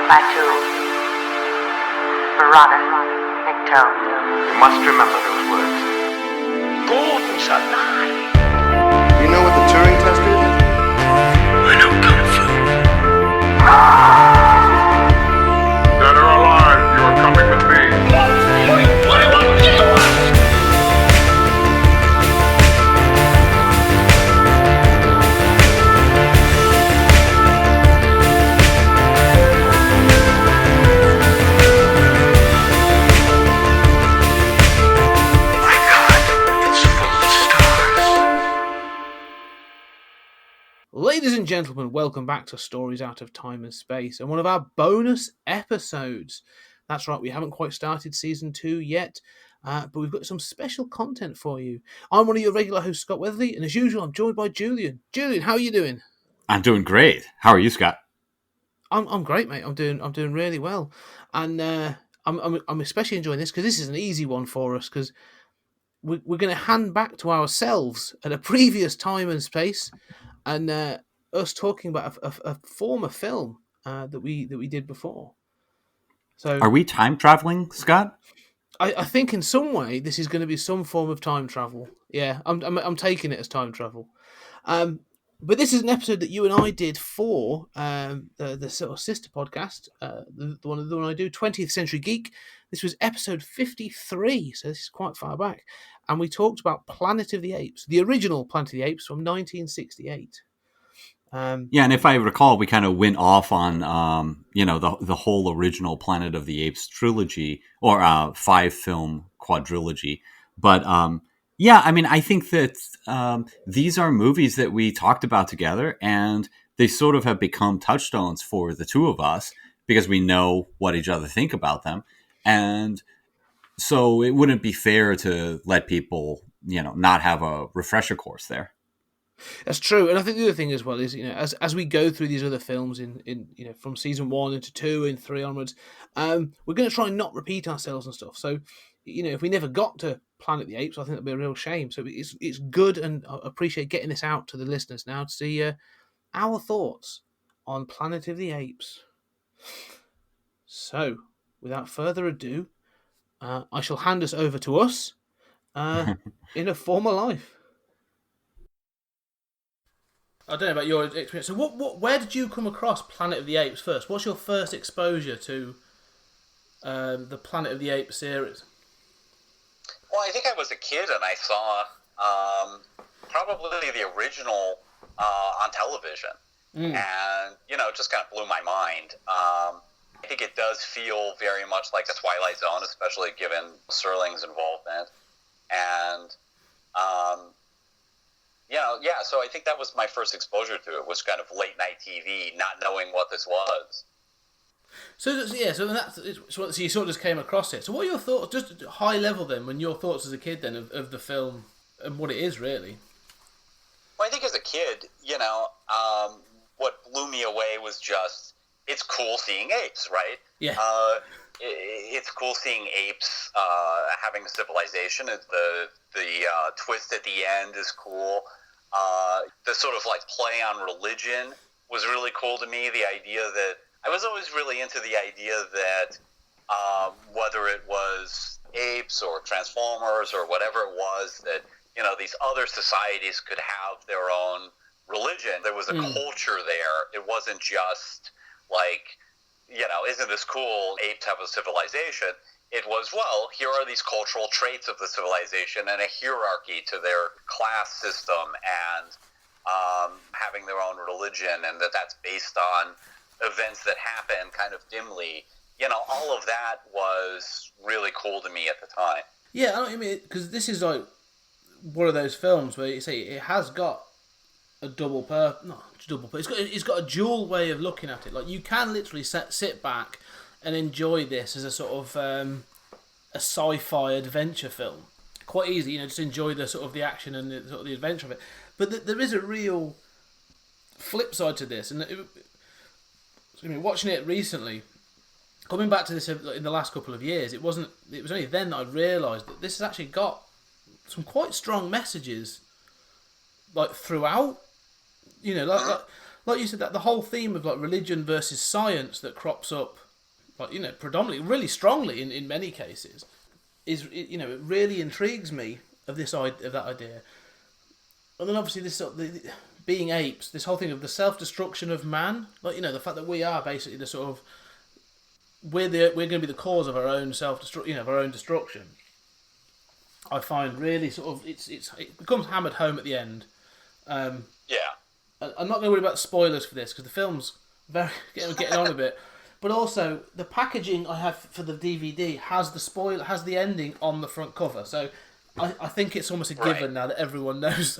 Batu, Marana, Nikto. You must remember those words. Gordon's alive! You know what the Turing test is? I know Kung Fu. Dead or alive, you are coming with me. Ladies and gentlemen, welcome back to Stories Out of Time and Space and one of our bonus episodes. That's right, we haven't quite started Season 2 yet, but we've got some special content for you. I'm one of your regular hosts, Scott Weatherly, and as usual, I'm joined by Julian. Julian, how are you doing? I'm doing great. How are you, Scott? I'm great, mate. I'm doing really well, and I'm especially enjoying this because this is an easy one for us because we're going to hand back to ourselves at a previous time and space, and us talking about a former film that we did before. So, are we time traveling, Scott? I think in some way this is going to be some form of time travel. Yeah, I'm taking it as time travel. But this is an episode that you and I did for the sort of sister podcast, the one I do, 20th Century Geek. This was episode 53, so this is quite far back. And we talked about Planet of the Apes, the original Planet of the Apes from 1968. Yeah, and if I recall, we kind of went off on, the whole original Planet of the Apes trilogy, or 5-film quadrilogy. But yeah, I mean, I think that these are movies that we talked about together, and they sort of have become touchstones for the two of us because we know what each other think about them. And so it wouldn't be fair to let people, not have a refresher course there. That's true, and I think the other thing as well is, as we go through these other films in from season 1 into 2 and 3 onwards, we're going to try and not repeat ourselves and stuff. So, if we never got to Planet of the Apes, I think that'd be a real shame. So it's good, and I appreciate getting this out to the listeners now to see our thoughts on Planet of the Apes. So, without further ado, I shall hand us over to us in a former life. I don't know about your experience. So, where did you come across Planet of the Apes first? What's your first exposure to the Planet of the Apes series? Well, I think I was a kid and I saw probably the original on television, and it just kind of blew my mind. I think it does feel very much like the Twilight Zone, especially given Serling's involvement, and so I think that was my first exposure to it, was kind of late night TV, not knowing what this was. So you sort of just came across it. So what are your thoughts, just high level then, when your thoughts as a kid then of the film and what it is really? Well, I think as a kid, what blew me away was just, it's cool seeing apes, right? Yeah. It's cool seeing apes having a civilization. The twist at the end is cool. The sort of like play on religion was really cool to me. The idea that I was always really into the idea that whether it was apes or Transformers or whatever it was, that these other societies could have their own religion. There was a culture there. It wasn't just like, isn't this cool? Apes have a civilization. It was, well, here are these cultural traits of the civilization and a hierarchy to their class system and having their own religion, and that's based on events that happen kind of dimly. All of that was really cool to me at the time. Yeah, I mean, because this is like one of those films where you say it has got a it's got a dual way of looking at it. Like, you can literally sit back and enjoy this as a sort of a sci-fi adventure film quite easy. Just enjoy the sort of the action and the sort of the adventure of it. But there is a real flip side to this, and watching it recently, coming back to this in the last couple of years, it was only then that I realised that this has actually got some quite strong messages, like throughout. like you said, that the whole theme of like religion versus science that crops up, like predominantly, really strongly in many cases, is it really intrigues me of that idea. And then obviously this sort of being apes, this whole thing of the self-destruction of man, like the fact that we are basically the sort of we're going to be the cause of our own of our own destruction. I find really sort of it becomes hammered home at the end. I'm not going to worry about spoilers for this because the film's very getting on a bit. But also the packaging I have for the DVD has the ending on the front cover, so I think it's almost a given now that everyone knows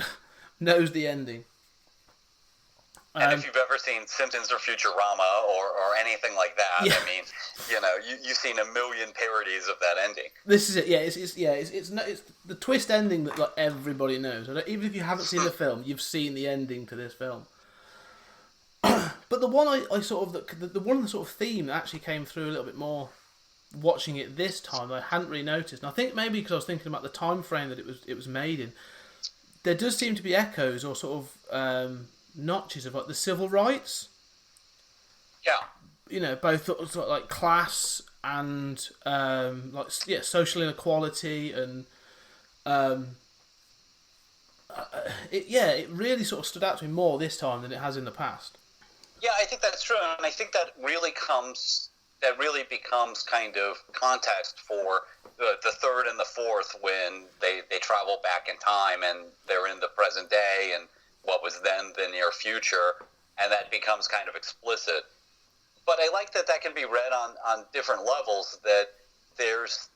the ending. And if you've ever seen Simpsons or Futurama or anything like that, yeah. I mean, you've seen a million parodies of that ending. This is it. Yeah, it's the twist ending that like everybody knows. Even if you haven't seen the film, you've seen the ending to this film. But the one I sort of the one sort of theme that actually came through a little bit more watching it this time I hadn't really noticed. And I think maybe because I was thinking about the time frame that it was made in, there does seem to be echoes or sort of notches of like the civil rights. Yeah. Both sort of like class and social inequality and it really sort of stood out to me more this time than it has in the past. Yeah, I think that's true, and I think that really becomes kind of context for the third and the fourth when they travel back in time and they're in the present day and what was then the near future, and that becomes kind of explicit. But I like that can be read on different levels, that there's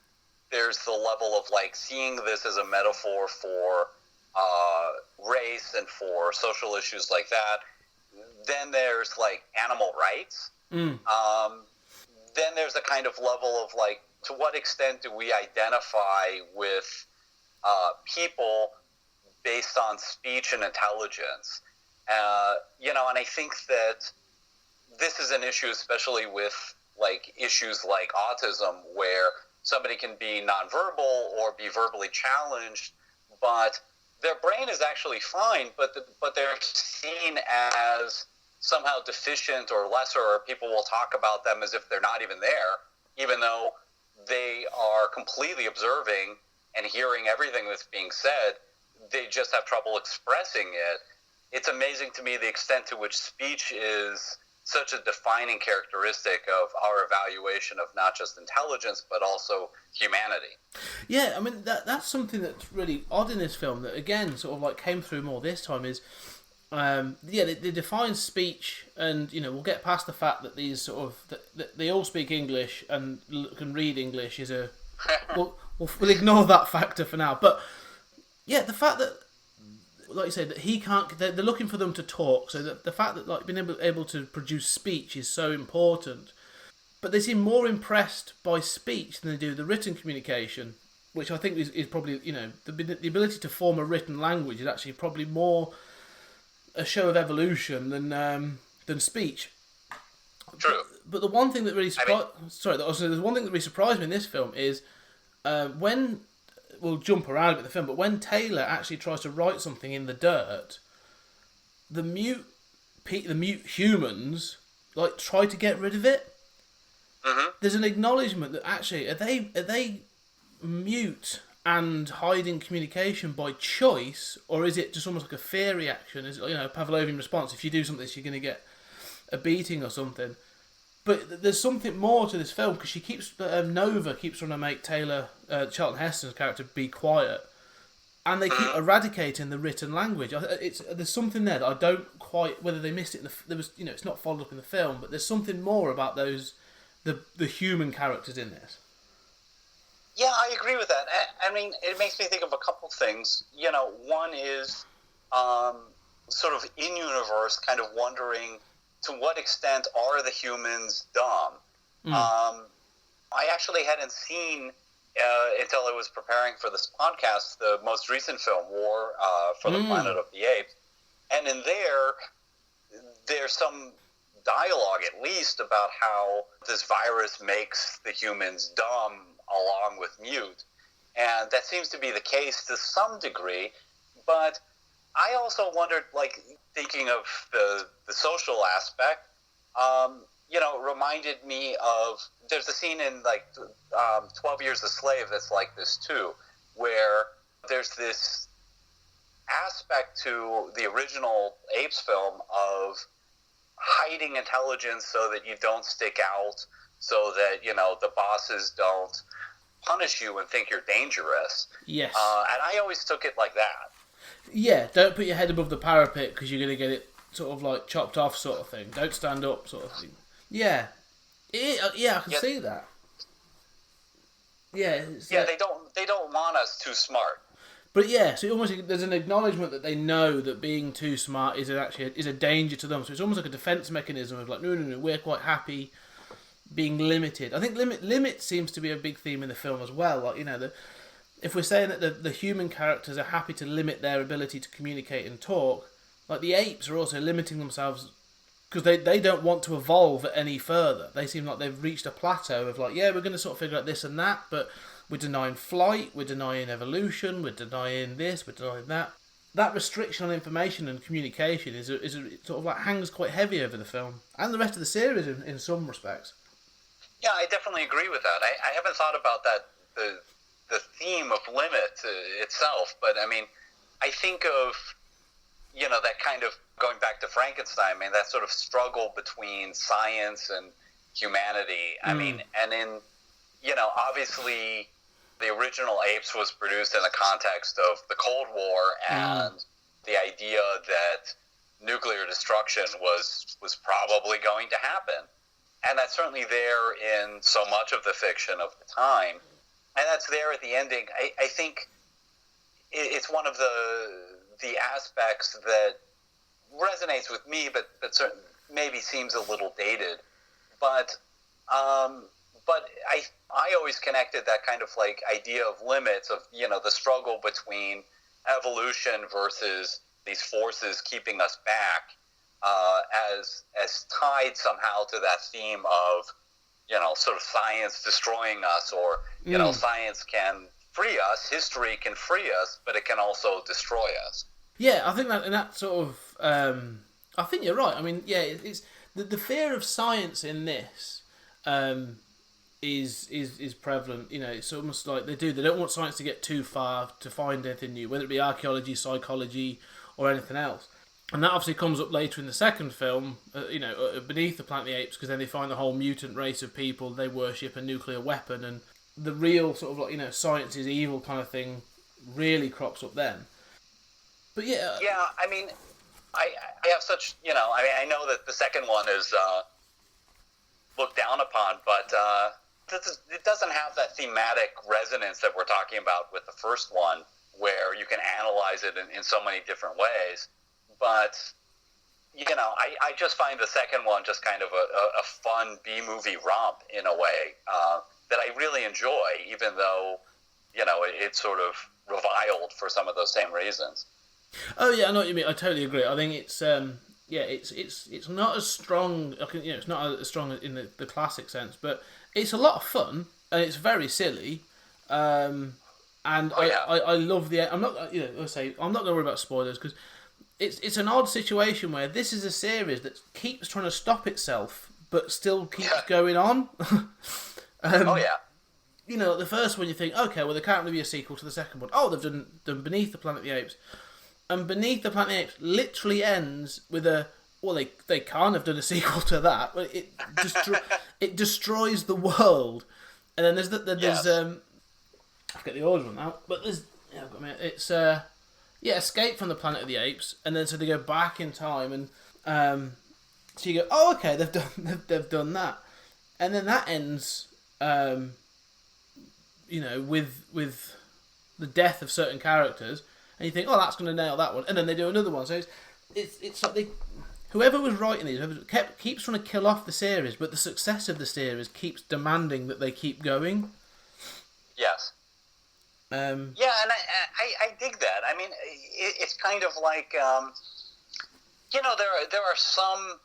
the level of like seeing this as a metaphor for race and for social issues like that. Then there's like animal rights. Then there's a kind of level of like, to what extent do we identify with people based on speech and intelligence? And I think that this is an issue, especially with like issues like autism, where somebody can be nonverbal or be verbally challenged, but their brain is actually fine, but they're seen as somehow deficient or lesser, or people will talk about them as if they're not even there, even though they are completely observing and hearing everything that's being said. They just have trouble expressing it. It's amazing to me the extent to which speech is such a defining characteristic of our evaluation of not just intelligence, but also humanity. Yeah, I mean, that's something that's really odd in this film that, again, sort of like came through more this time is, they define speech, and, we'll get past the fact that these sort of, that they all speak English and can read English is a, we'll ignore that factor for now, but, yeah, the fact that, like you said, that he can't. They're looking for them to talk. So the fact that like being able to produce speech is so important. But they seem more impressed by speech than they do the written communication, which I think is probably the ability to form a written language is actually probably more a show of evolution than speech. True. But the one thing that really there's one thing that really surprised me in this film is when. We'll jump around a bit in the film, but when Taylor actually tries to write something in the dirt, the mute humans like try to get rid of it. Mm-hmm. There's an acknowledgement that actually are they mute and hiding communication by choice, or is it just almost like a fear reaction? Is it a Pavlovian response? If you do something, you're going to get a beating or something. But there's something more to this film because she keeps Nova keeps trying to make Taylor, Charlton Heston's character, be quiet, and they keep eradicating the written language. There's something there that I don't quite whether they missed it. It's not followed up in the film, but there's something more about the human characters in this. Yeah, I agree with that. I mean, it makes me think of a couple things. One is sort of in universe, kind of wondering, to what extent are the humans dumb? I actually hadn't seen, until I was preparing for this podcast, the most recent film, War for the Planet of the Apes. And in there's some dialogue, at least, about how this virus makes the humans dumb along with mute. And that seems to be the case to some degree, but I also wondered, like, thinking of the social aspect, it reminded me of, there's a scene in, like, 12 Years a Slave that's like this, too, where there's this aspect to the original Apes film of hiding intelligence so that you don't stick out, so that, the bosses don't punish you and think you're dangerous. Yes. And I always took it like that. Yeah, don't put your head above the parapet because you're going to get it sort of like chopped off sort of thing. Don't stand up sort of thing. Yeah. I can see that. Yeah. They don't want us too smart. But yeah, so almost there's an acknowledgement that they know that being too smart is a danger to them. So it's almost like a defense mechanism of like, no, we're quite happy being limited. I think limit seems to be a big theme in the film as well. Like, if we're saying that the human characters are happy to limit their ability to communicate and talk, like the apes are also limiting themselves because they don't want to evolve any further. They seem like they've reached a plateau of like, yeah, we're going to sort of figure out this and that, but we're denying flight, we're denying evolution, we're denying this, we're denying that. That restriction on information and communication is sort of like hangs quite heavy over the film and the rest of the series in some respects. Yeah, I definitely agree with that. I haven't thought about that, the theme of limit itself, but I mean, I think of, that kind of, going back to Frankenstein, I mean, that sort of struggle between science and humanity. I mean, and in, obviously the original Apes was produced in the context of the Cold War and the idea that nuclear destruction was probably going to happen. And that's certainly there in so much of the fiction of the time. And that's there at the ending. I think it's one of the aspects that resonates with me, but maybe seems a little dated. But I always connected that kind of like idea of limits of, the struggle between evolution versus these forces keeping us back, as tied somehow to that theme of, sort of science destroying us, or, science can free us, history can free us, but it can also destroy us. Yeah, I think that sort of, I think you're right. I mean, yeah, it's the fear of science in this, is prevalent. It's almost like they don't want science to get too far to find anything new, whether it be archaeology, psychology, or anything else. And that obviously comes up later in the second film, beneath the Planet of the Apes, because then they find the whole mutant race of people, they worship a nuclear weapon, and the real sort of like, science is evil kind of thing really crops up then. But yeah. Yeah, I mean, I have such, I know that the second one is looked down upon, but it doesn't have that thematic resonance that we're talking about with the first one, where you can analyze it in so many different ways. But, I just find the second one just kind of a fun B-movie romp in a way that I really enjoy, even though, it's sort of reviled for some of those same reasons. Oh yeah, I know what you mean. I totally agree. I think it's it's not as strong. It's not as strong in the classic sense, but it's a lot of fun and it's very silly. And I love the. I'm not I'm not going to worry about spoilers because it's an odd situation where this is a series that keeps trying to stop itself but still keeps going on. The first one you think, okay, well there can't really be a sequel to the second one. Oh, they've done Beneath the Planet of the Apes. And Beneath the Planet of the Apes literally ends with they can't have done a sequel to that. But it destroys the world. And then there's I forget the order on that, but there's I've got a minute. It's Escape from the Planet of the Apes, and then so they go back in time, and so you go, oh okay, they've done that, and then that ends, with the death of certain characters. And you think, oh, that's going to nail that one, and then they do another one. So it's like whoever was writing these keeps trying to kill off the series, but the success of the series keeps demanding that they keep going. Yes. And I dig that. I mean, it's kind of like there are some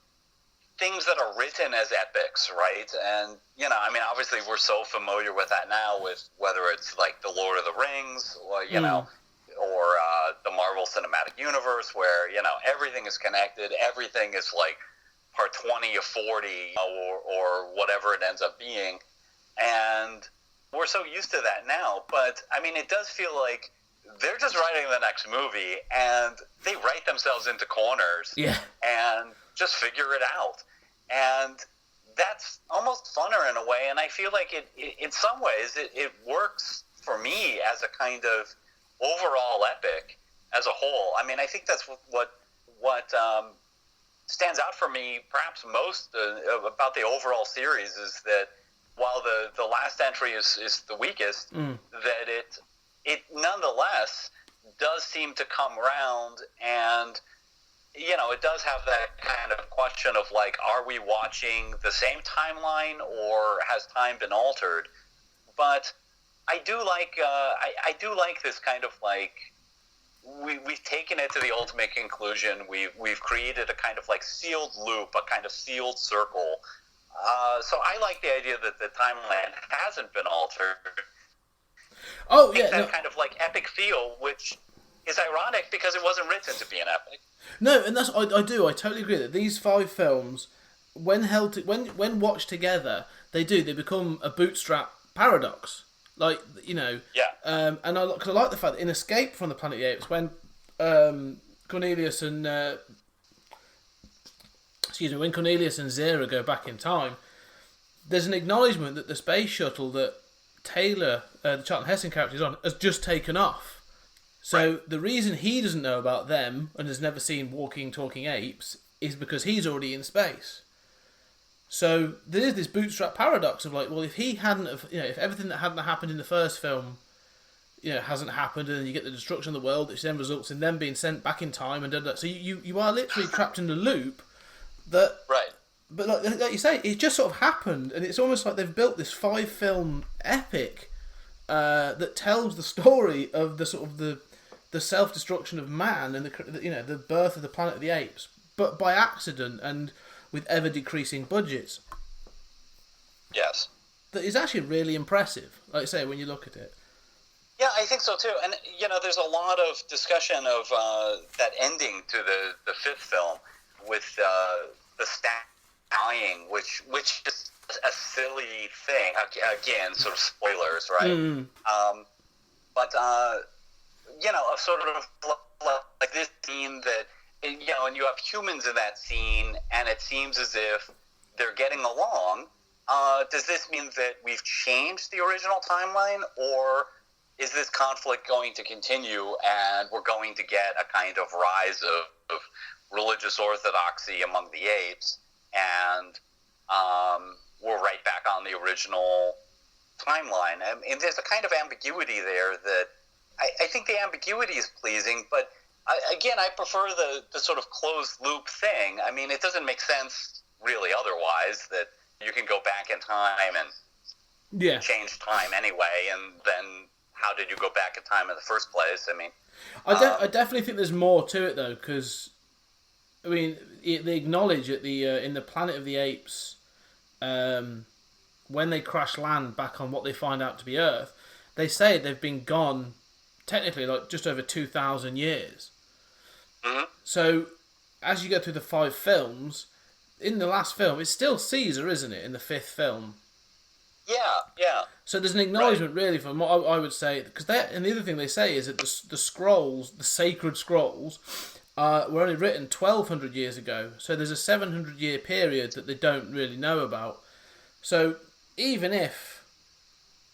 things that are written as epics, right? And I mean, obviously we're so familiar with that now, with whether it's like the Lord of the Rings, or or the Marvel Cinematic Universe, where everything is connected, everything is like part 20 or 40 or whatever it ends up being, and we're so used to that now. But I mean, it does feel like they're just writing the next movie, and they write themselves into corners, and just figure it out, and that's almost funner in a way. And I feel like it in some ways it works for me as a kind of overall epic as a whole. I mean, I think that's what stands out for me perhaps most about the overall series is that while the last entry is the weakest, that it nonetheless does seem to come around, and it does have that kind of question of like, are we watching the same timeline or has time been altered? But I do like I do like this kind of like we've taken it to the ultimate conclusion. We've created a kind of like sealed loop, a kind of sealed circle. So I like the idea that the timeline hasn't been altered. Oh yeah, that kind of like epic feel, which is ironic because it wasn't written to be an epic. No, and that's I totally agree that these 5 films, when when watched together, they become a Bootstrap Paradox. Like, and I like the fact that in Escape from the Planet of the Apes, when Cornelius and Zira go back in time, there's an acknowledgement that the space shuttle that Taylor, the Charlton Heston character, is on, has just taken off. So the reason he doesn't know about them and has never seen walking, talking apes is because he's already in space. So there is this Bootstrap Paradox of like, well, if he hadn't have, if everything that hadn't happened in the first film, hasn't happened, and then you get the destruction of the world, which then results in them being sent back in time, and so you are literally trapped in a loop. That but like you say, it just sort of happened, and it's almost like they've built this 5-film epic that tells the story of the sort of the self-destruction of man and the birth of the Planet of the Apes, but by accident and with ever-decreasing budgets. Yes. That is actually really impressive, like I say, when you look at it. Yeah, I think so too. And, there's a lot of discussion of that ending to the 5th film with the stack dying, which is a silly thing. Again, sort of spoilers, right? But, a sort of like this scene that, and you have humans in that scene, and it seems as if they're getting along. Does this mean that we've changed the original timeline, or is this conflict going to continue and we're going to get a kind of rise of religious orthodoxy among the apes, and we're right back on the original timeline? And there's a kind of ambiguity there that I think the ambiguity is pleasing, but I prefer the sort of closed loop thing. I mean, it doesn't make sense really otherwise that you can go back in time and change time anyway, and then how did you go back in time in the first place? I mean, I definitely think there's more to it though, because I mean, they acknowledge at the in the Planet of the Apes, when they crash land back on what they find out to be Earth, they say they've been gone technically like just over 2,000 years. Mm-hmm. So as you go through the 5 films, in the last film, it's still Caesar, isn't it? In the 5th film. Yeah. So there's an acknowledgement, really, from what I would say, because and the other thing they say is that the scrolls, the sacred scrolls, were only written 1,200 years ago. So there's a 700-year period that they don't really know about. So even if,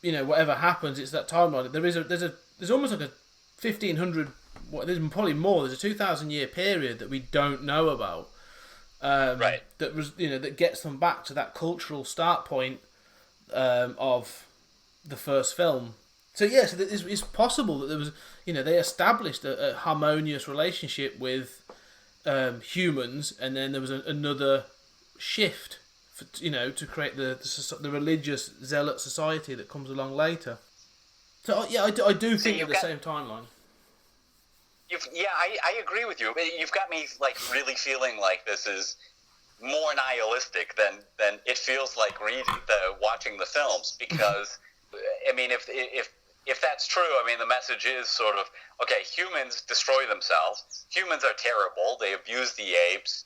whatever happens, it's that timeline. There's almost like a 1,500. There's probably more. There's a 2,000-year period that we don't know about. That was that gets them back to that cultural start point of the first film. So yes, it's possible that there was they established a harmonious relationship with humans, and then there was another shift for, to create the religious zealot society that comes along later. So yeah, I do think of the same timeline. I agree with you. You've got me like really feeling like this is more nihilistic than it feels like watching the films, because I mean, if if that's true, I mean, the message is sort of, okay, humans destroy themselves. Humans are terrible. They abuse the apes.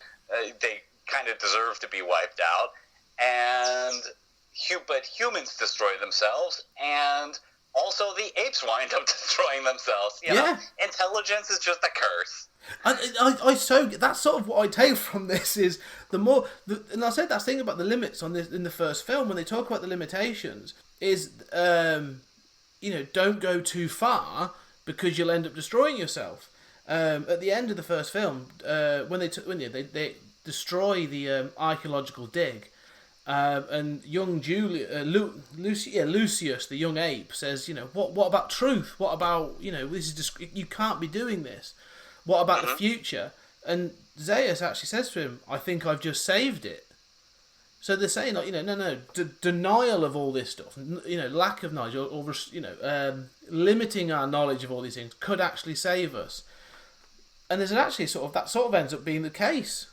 They kind of deserve to be wiped out. But humans destroy themselves, and also the apes wind up destroying themselves. You know, intelligence is just a curse. That's sort of what I take from this is and I said that thing about the limits on this in the first film when they talk about the limitations is don't go too far because you'll end up destroying yourself. At the end of the first film, when they destroy the archaeological dig, and young Lucius, the young ape, says, what about truth? What about this is just, you can't be doing this. What about the future? And Zeus actually says to him, I think I've just saved it. So they're saying, denial of all this stuff, lack of knowledge, or limiting our knowledge of all these things could actually save us. And there's actually that ends up being the case.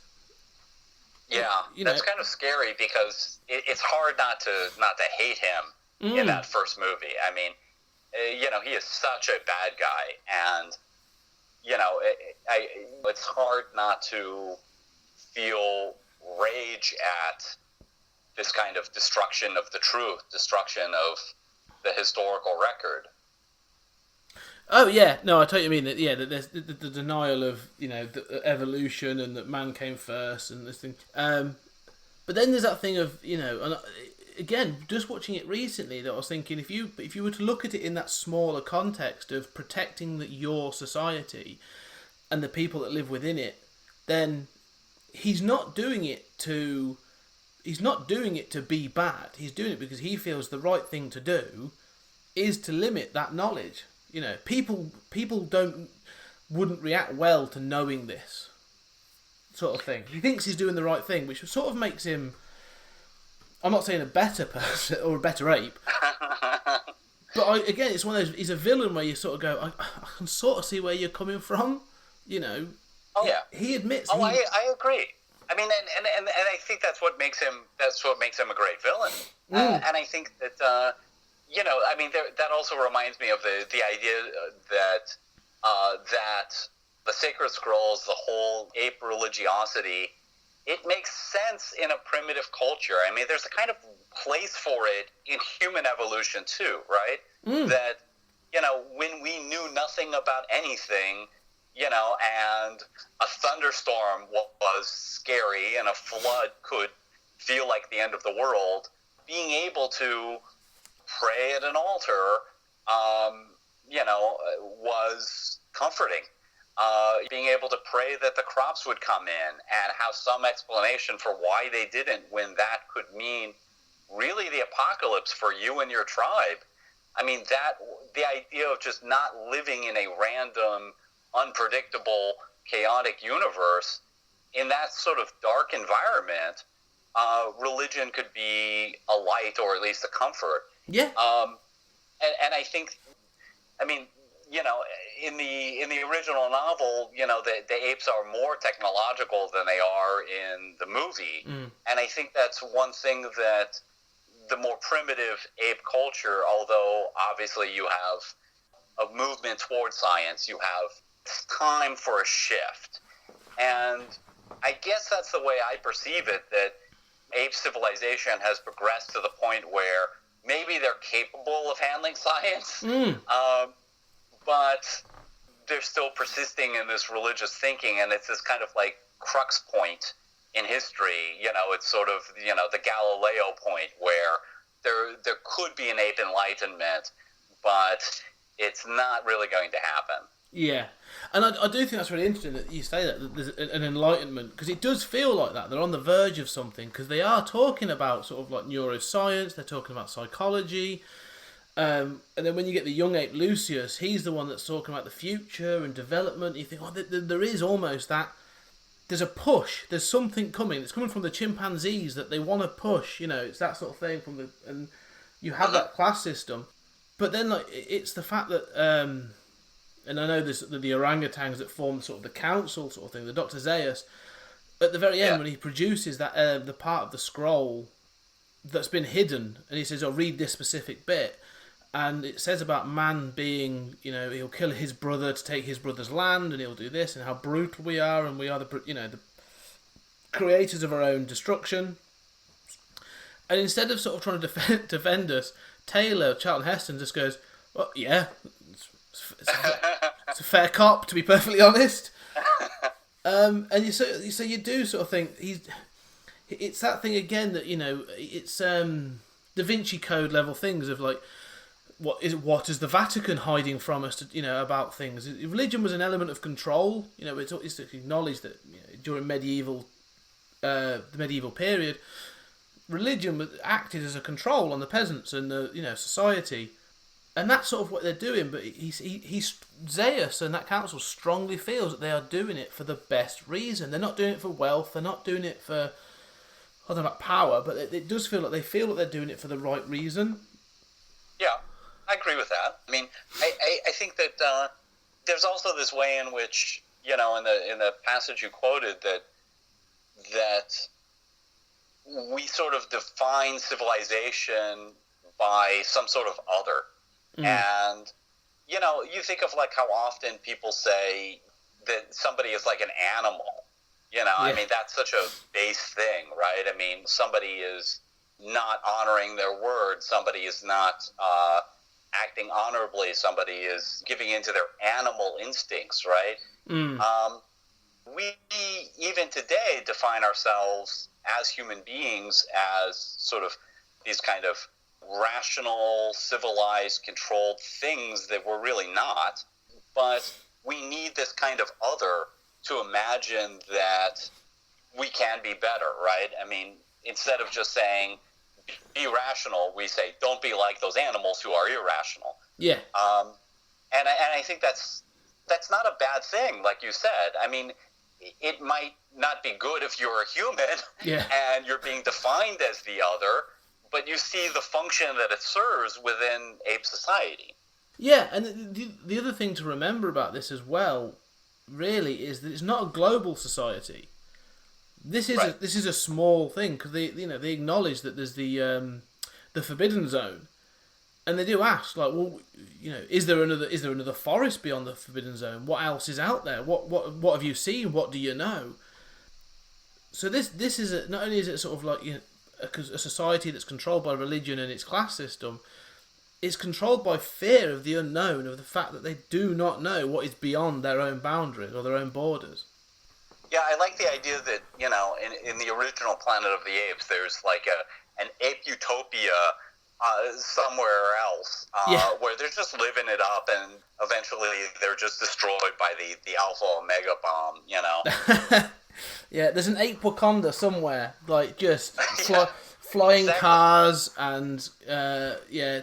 Yeah, that's kind of scary because it's hard not to hate him in that first movie. I mean, he is such a bad guy, and it's hard not to feel rage at this kind of destruction of the truth, destruction of the historical record. Oh yeah, no, I totally mean that. Yeah, that there's the denial of the evolution and that man came first and this thing. But then there's that thing of and again, just watching it recently, that I was thinking if you were to look at it in that smaller context of protecting your society and the people that live within it, then he's not doing it to be bad. He's doing it because he feels the right thing to do is to limit that knowledge. People wouldn't react well to knowing this sort of thing. He thinks he's doing the right thing, which sort of makes him, I'm not saying a better person or a better ape, but again, it's one of those, he's a villain where you sort of go, I can sort of see where you're coming from, Oh yeah. He admits. Oh, I agree. I mean, and I think that's what makes him a great villain. And I think that, I mean, that also reminds me of the idea that the Sacred Scrolls, the whole ape religiosity, it makes sense in a primitive culture. I mean, there's a kind of place for it in human evolution too, right? That, when we knew nothing about anything, and a thunderstorm was scary and a flood could feel like the end of the world, being able to pray at an altar, was comforting. Being able to pray that the crops would come in and have some explanation for why they didn't, when that could mean really the apocalypse for you and your tribe. I mean, the idea of just not living in a random, unpredictable, chaotic universe, in that sort of dark environment, religion could be a light or at least a comfort. Yeah. And I think, I mean, in the original novel, the apes are more technological than they are in the movie. And I think that's one thing that the more primitive ape culture, although obviously you have a movement towards science, you have time for a shift. And I guess that's the way I perceive it, that ape civilization has progressed to the point where maybe they're capable of handling science, but they're still persisting in this religious thinking, and it's this kind of like crux point in history. It's sort of, the Galileo point where there could be an ape enlightenment, but it's not really going to happen. Yeah, and I do think that's really interesting that you say that there's an enlightenment, because it does feel like that. They're on the verge of something, because they are talking about sort of like neuroscience, they're talking about psychology, and then when you get the young ape Lucius, he's the one that's talking about the future and development. You think, there is almost that, there's a push, there's something coming. It's coming from the chimpanzees that they want to push, it's that sort of thing and you have that class system. But then like it's the fact that and I know there's the orangutans that form sort of the council sort of thing, the Dr. Zeus, at the very end when he produces that the part of the scroll that's been hidden, and he says, read this specific bit, And it says about man being, he'll kill his brother to take his brother's land, and he'll do this, and how brutal we are, and we are the creators of our own destruction. And instead of sort of trying to defend us, Charlton Heston just goes, well, yeah, it's a fair cop, to be perfectly honest. And so you do sort of think it's that thing again that, it's Da Vinci Code level things of like, what is the Vatican hiding from us, about things? Religion was an element of control. It's acknowledged that during the medieval period, religion acted as a control on the peasants and the society, and that's sort of what they're doing. But he's Zeus and that council strongly feels that they are doing it for the best reason. They're not doing it for wealth. They're not doing it for, I don't know about power, but it does feel like they feel that they're doing it for the right reason. Yeah, I agree with that. I mean, I think that there's also this way in which, in the passage you quoted, that we sort of define civilization by some sort of other. And, you think of like how often people say that somebody is like an animal. I mean, that's such a base thing, right? I mean, somebody is not honoring their word. Somebody is not acting honorably. Somebody is giving into their animal instincts, right? We even today define ourselves as human beings as sort of these kind of rational, civilized, controlled things that we're really not. But we need this kind of other to imagine that we can be better, right? I mean, instead of just saying, be rational, we say, don't be like those animals who are irrational. Yeah. And I think that's not a bad thing, like you said. I mean, it might not be good if you're a human and you're being defined as the other, but you see the function that it serves within ape society. Yeah, and the other thing to remember about this as well, really, is that it's not a global society. This is a small thing, because they acknowledge that there's the forbidden zone, and they do ask, like, well, is there another forest beyond the forbidden zone? What else is out there? What have you seen? What do you know? So this is not only is it sort of like a society that's controlled by religion and its class system, it's controlled by fear of the unknown, of the fact that they do not know what is beyond their own boundaries or their own borders. Yeah, I like the idea that, in the original Planet of the Apes, there's like an ape utopia somewhere else, where they're just living it up, and eventually they're just destroyed by the Alpha Omega bomb, Yeah, there's an ape Wakanda somewhere, like just flying cars and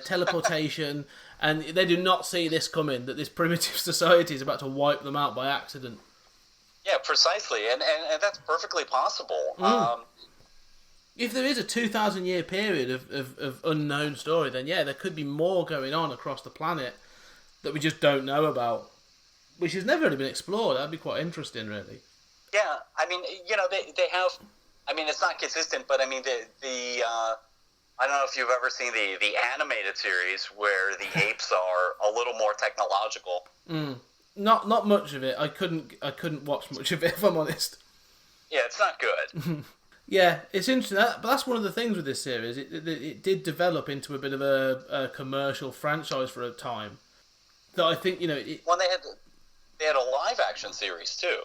teleportation, and they do not see this coming, that this primitive society is about to wipe them out by accident. Yeah, precisely, and that's perfectly possible. If there is a 2,000-year period of unknown story, then there could be more going on across the planet that we just don't know about, which has never really been explored. That'd be quite interesting, really. Yeah, I mean, they have. I mean, it's not consistent, but I mean, the I don't know if you've ever seen the animated series where the apes are a little more technological. Not much of it. I couldn't watch much of it, if I'm honest. Yeah, it's not good. Yeah, it's interesting. But that's one of the things with this series. It did develop into a bit of a commercial franchise for a time. That I think Well, they had a live action series too.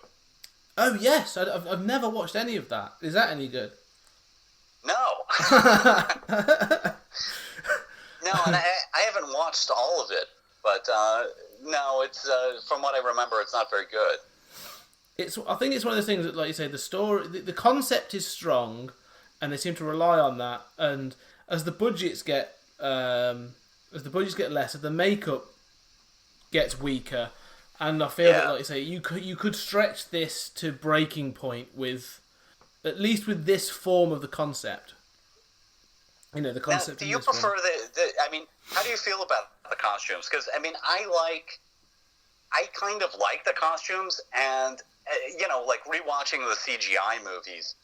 Oh yes, I've never watched any of that. Is that any good? No. No, and I haven't watched all of it, but no, it's from what I remember, it's not very good. I think it's one of those things that, like you say, the story, the concept is strong, and they seem to rely on that. And as the budgets get less, as the makeup gets weaker, and I feel that, like you say, you could stretch this to breaking point with, at least with this form of the concept. The concept. Now, do you prefer I mean, how do you feel about the costumes? Because I mean, I kind of like the costumes, and like rewatching the CGI movies,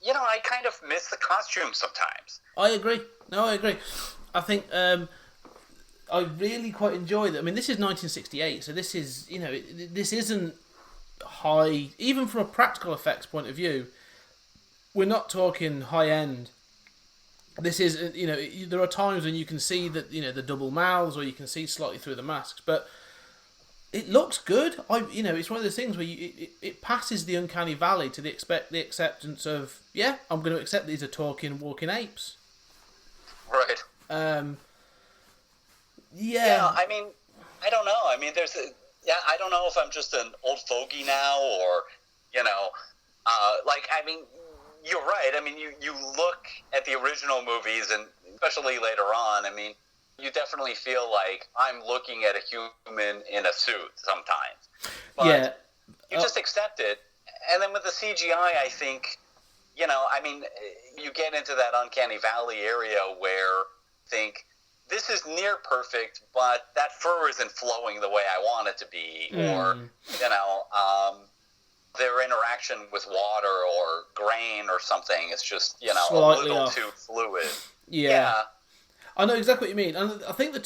I kind of miss the costumes sometimes. I agree. No, I agree. I think I really quite enjoy that. I mean, this is 1968, so this is, this isn't high, even from a practical effects point of view. We're not talking high end. This is, there are times when you can see that, the double mouths, or you can see slightly through the masks, but it looks good. It's one of those things where it passes the Uncanny Valley to the acceptance of, I'm going to accept these are talking, walking apes. Right. Yeah. I mean, I don't know. I mean, I don't know if I'm just an old fogey now, or, you're right. I mean, you look at the original movies, and especially later on, I mean, you definitely feel like I'm looking at a human in a suit sometimes. But you just accept it. And then with the CGI, I think, you get into that Uncanny Valley area where I think this is near perfect, but that fur isn't flowing the way I want it to be. Or, their interaction with water or grain or something is just, a little too fluid. Yeah. I know exactly what you mean. And I think the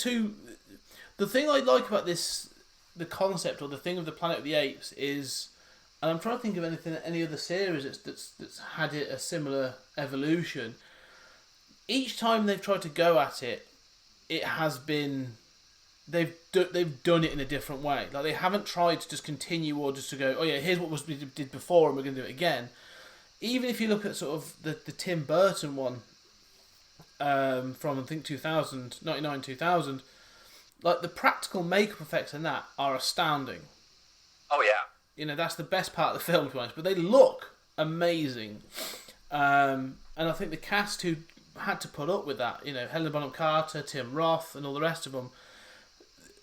thing I like about the concept, or the thing of the Planet of the Apes is, and I'm trying to think of any other series that's had a similar evolution. Each time they've tried to go at it, it has been, they've done it in a different way. Like, they haven't tried to just continue, or just to go, oh yeah, here's what we did before and we're going to do it again. Even if you look at sort of the Tim Burton one, from I think 99-2000, like the practical makeup effects in that are astounding. Oh yeah. That's the best part of the film, to be honest. But they look amazing, and I think the cast who had to put up with that, Helena Bonham Carter, Tim Roth, and all the rest of them,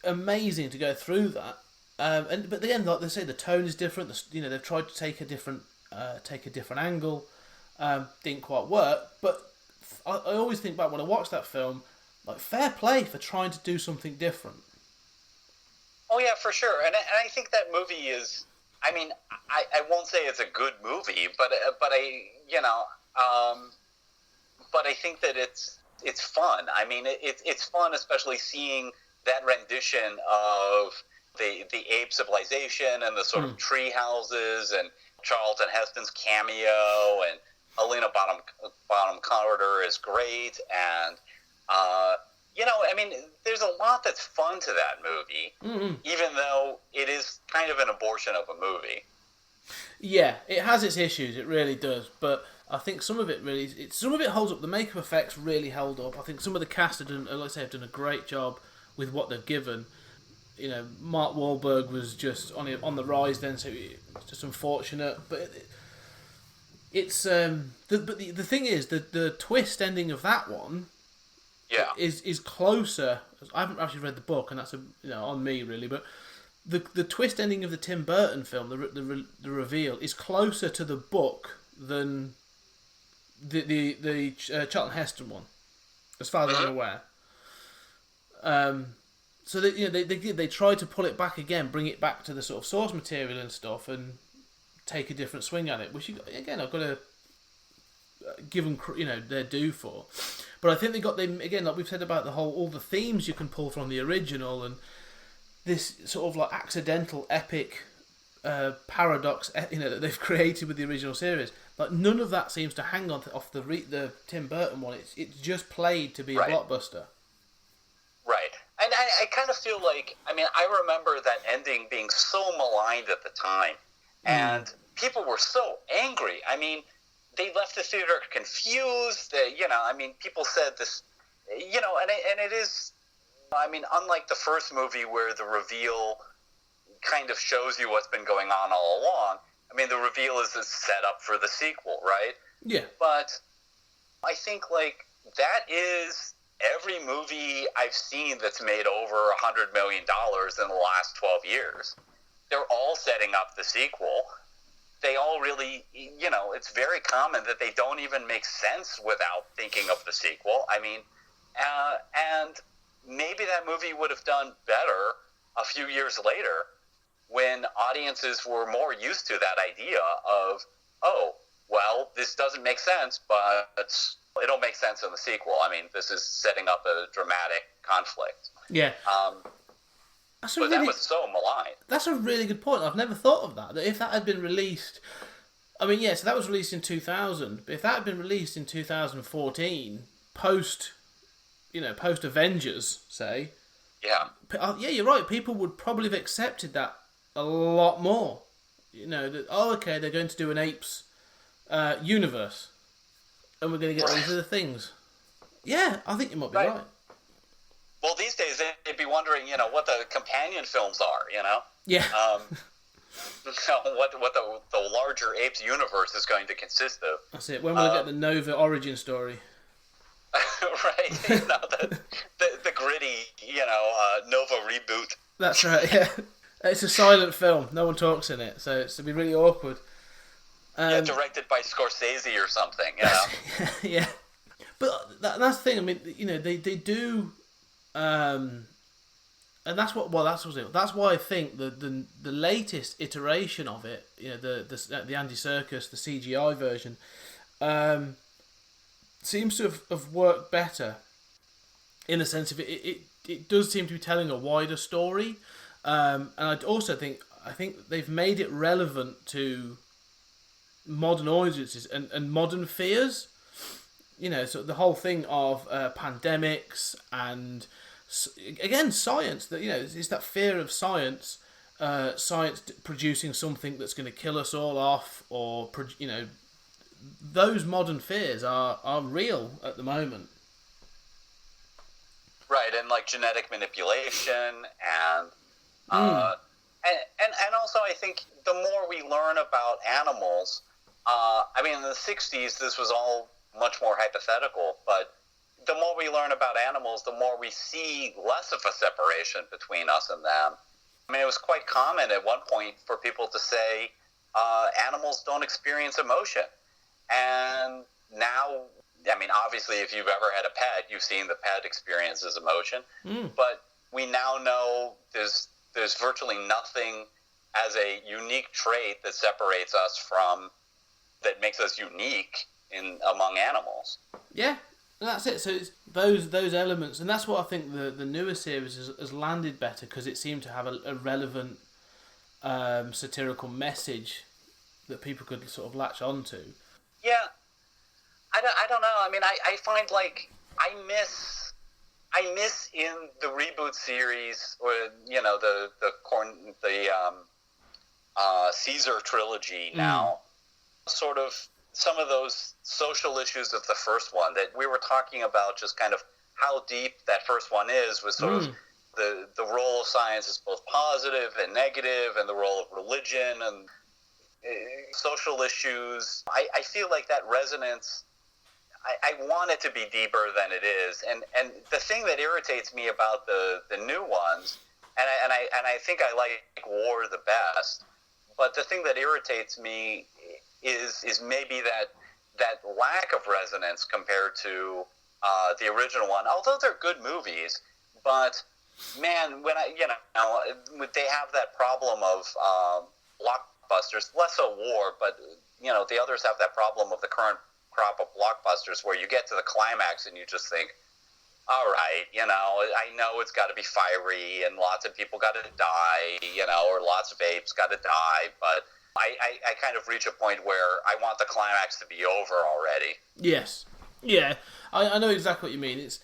amazing to go through that. But again, like they say, the tone is different. They've tried to take a different angle. Didn't quite work, but I always think back when I watch that film, like, fair play for trying to do something different. Oh yeah, for sure. And I think that movie is, I mean, I won't say it's a good movie, but I think that it's fun. I mean, it's fun, especially seeing that rendition of the ape civilization and the sort of tree houses, and Charlton Heston's cameo, and Helena Bonham Carter is great, and I mean, there's a lot that's fun to that movie, even though it is kind of an abortion of a movie. Yeah, it has its issues, it really does, but I think some of it holds up. The makeup effects really held up. I think some of the cast have done a great job with what they've given. Mark Wahlberg was just on the rise then, so it's just unfortunate, but it's the thing is the twist ending of that one, is closer. I haven't actually read the book, and that's on me really, but the twist ending of the Tim Burton film, the reveal, is closer to the book than the Charlton Heston one, as far as I'm aware. So they tried to pull it back again, bring it back to the sort of source material and stuff, and take a different swing at it, which again I've got to give them their due for. But I think they got them again, like we've said about all the themes you can pull from the original, and this sort of like accidental epic paradox that they've created with the original series. Like, none of that seems to hang on off the Tim Burton one. It's just played to be a blockbuster. Right. And I kind of feel like, I mean, I remember that ending being so maligned at the time, and people were so angry. I mean, they left the theater confused. I mean, people said this, and it is, I mean, unlike the first movie where the reveal kind of shows you what's been going on all along, I mean, the reveal is a setup for the sequel, right? Yeah. But I think, like, that is every movie I've seen that's made over $100 million in the last 12 years. They're all setting up the sequel. They all really, it's very common that they don't even make sense without thinking of the sequel. I mean, and maybe that movie would have done better a few years later when audiences were more used to that idea of, oh, well, this doesn't make sense, but it'll make sense in the sequel. I mean, this is setting up a dramatic conflict. Yeah. But that was so maligned. That's a really good point. I've never thought of that. That if that had been released, I mean, so that was released in 2000. But if that had been released in 2014, post Avengers, say. Yeah. Yeah, you're right. People would probably have accepted that a lot more. Okay, they're going to do an Apes universe, and we're going to get these other things. Yeah, I think you might be right. Well, these days they'd be wondering, what the companion films are, Yeah. What the larger Apes universe is going to consist of. That's it. When will we get the Nova origin story? Right. The gritty, Nova reboot. That's right. Yeah. It's a silent film. No one talks in it, so it'll be really awkward. Directed by Scorsese or something. Yeah. But that's the thing. I mean, they do. And that's what. Well, that's why I think the latest iteration of it, the Andy Serkis, the CGI version, seems to have worked better. In the sense of it does seem to be telling a wider story, and I also think they've made it relevant to modern audiences and modern fears. So the whole thing of pandemics and again science, that it's that fear of science producing something that's going to kill us all off, or those modern fears are real at the moment. Right, and like genetic manipulation and also I think the more we learn about animals, I mean in the 60s this was all much more hypothetical, but the more we learn about animals, the more we see less of a separation between us and them. I mean, it was quite common at one point for people to say animals don't experience emotion. And now, I mean, obviously, if you've ever had a pet, you've seen the pet experiences emotion. But we now know there's virtually nothing as a unique trait that separates us from, that makes us unique among animals. Yeah. That's it. So it's those elements, and that's what I think the newer series has landed better, because it seemed to have a relevant satirical message that people could sort of latch onto. Yeah, I don't know. I mean, I find like I miss in the reboot series, or the Caesar trilogy now, sort of some of those social issues of the first one that we were talking about, just kind of how deep that first one is, with sort of the role of science is both positive and negative, and the role of religion and social issues. I feel like that resonance, I want it to be deeper than it is. And the thing that irritates me about the new ones, and I think I like War the best, but the thing that irritates me is maybe that lack of resonance compared to the original one. Although they're good movies, but man, when they have that problem of blockbusters, less so War, but the others have that problem of the current crop of blockbusters where you get to the climax and you just think, all right, I know it's got to be fiery and lots of people got to die, or lots of apes got to die, but I kind of reach a point where I want the climax to be over already. Yes. Yeah. I know exactly what you mean. It's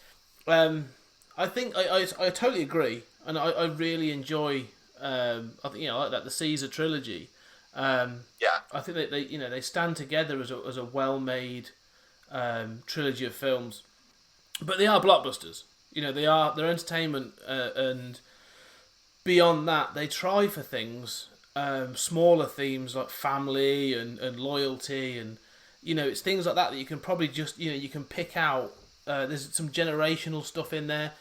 I think I totally agree, and I really enjoy I think I like that, the Caesar trilogy. Yeah. I think that they stand together as a well-made trilogy of films. But they are blockbusters. They're entertainment, and beyond that they try for things, smaller themes like family and loyalty, and it's things like that you can probably just you can pick out. There's some generational stuff in there,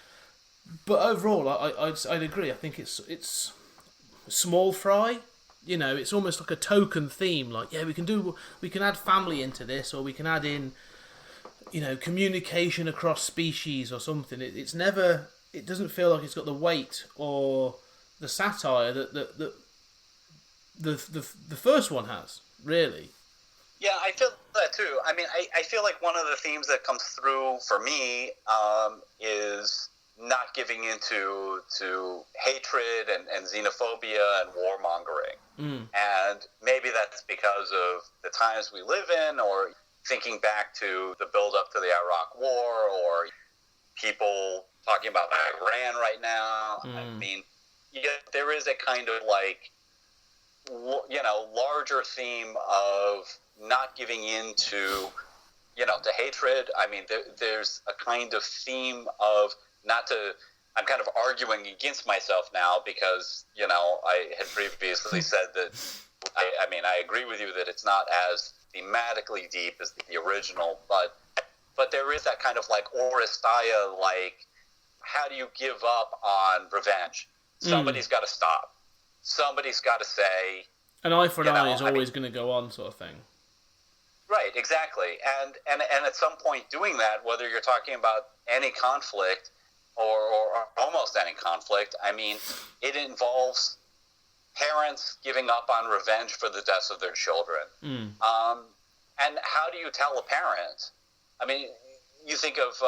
but overall I'd agree. I think it's small fry. It's almost like a token theme. Like, yeah, we can add family into this, or we can add in communication across species or something. It doesn't feel like it's got the weight or the satire that the first one has, really. Yeah, I feel that too. I mean, I feel like one of the themes that comes through for me is not giving into to hatred and xenophobia and warmongering. And maybe that's because of the times we live in, or thinking back to the build-up to the Iraq War, or people talking about Iran right now. I mean, there is a kind of like, larger theme of not giving into, to hatred. I mean, there's a kind of theme of not to. I'm kind of arguing against myself now because, I had previously said that, I agree with you that it's not as thematically deep as the original, but there is that kind of like Oresteia, like, how do you give up on revenge? Somebody's got to stop. Somebody's got to say... An eye for an eye is always going to go on, sort of thing. Right, exactly. And at some point doing that, whether you're talking about any conflict or almost any conflict, I mean, it involves parents giving up on revenge for the deaths of their children. And how do you tell a parent? I mean, you think of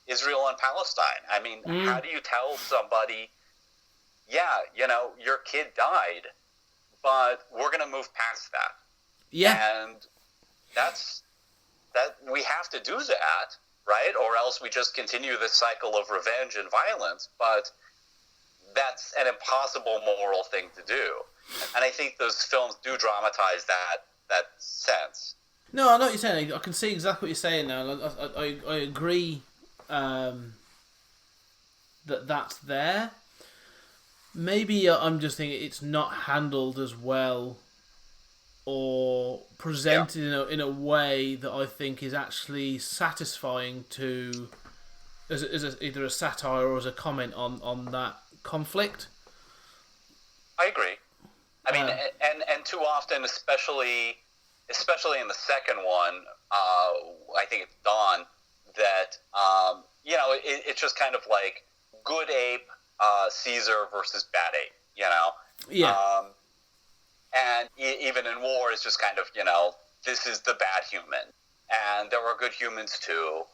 Israel and Palestine. I mean, how do you tell somebody, your kid died, but we're going to move past that? Yeah. And that we have to do that, right? Or else we just continue this cycle of revenge and violence, but that's an impossible moral thing to do. And I think those films do dramatize that sense. No, I know what you're saying. I can see exactly what you're saying now. I agree that's there. Maybe I'm just thinking it's not handled as well or presented in a way that I think is actually satisfying to as either a satire or as a comment on that conflict. I agree. I mean, and too often, especially in the second one, I think it's Dawn, that it's just kind of like good ape, Caesar versus bad ape, Yeah. And even in war, it's just kind of, this is the bad human, and there are good humans too.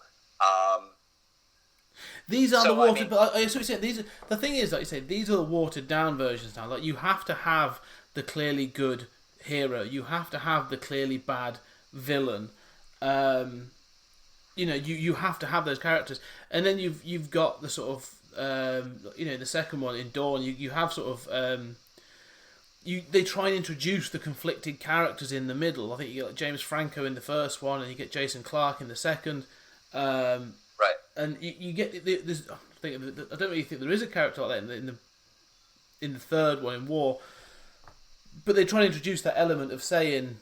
These are the watered. But I so these. The thing is, like you say, these are the watered down versions now. Like you have to have the clearly good hero. You have to have the clearly bad villain. You have to have those characters, and then you've got the sort of the second one in Dawn. You have sort of they try and introduce the conflicted characters in the middle. I think you get like James Franco in the first one, and you get Jason Clarke in the second. Right. And you get this. I don't really think there is a character like that in the third one in War. But they try to introduce that element of saying,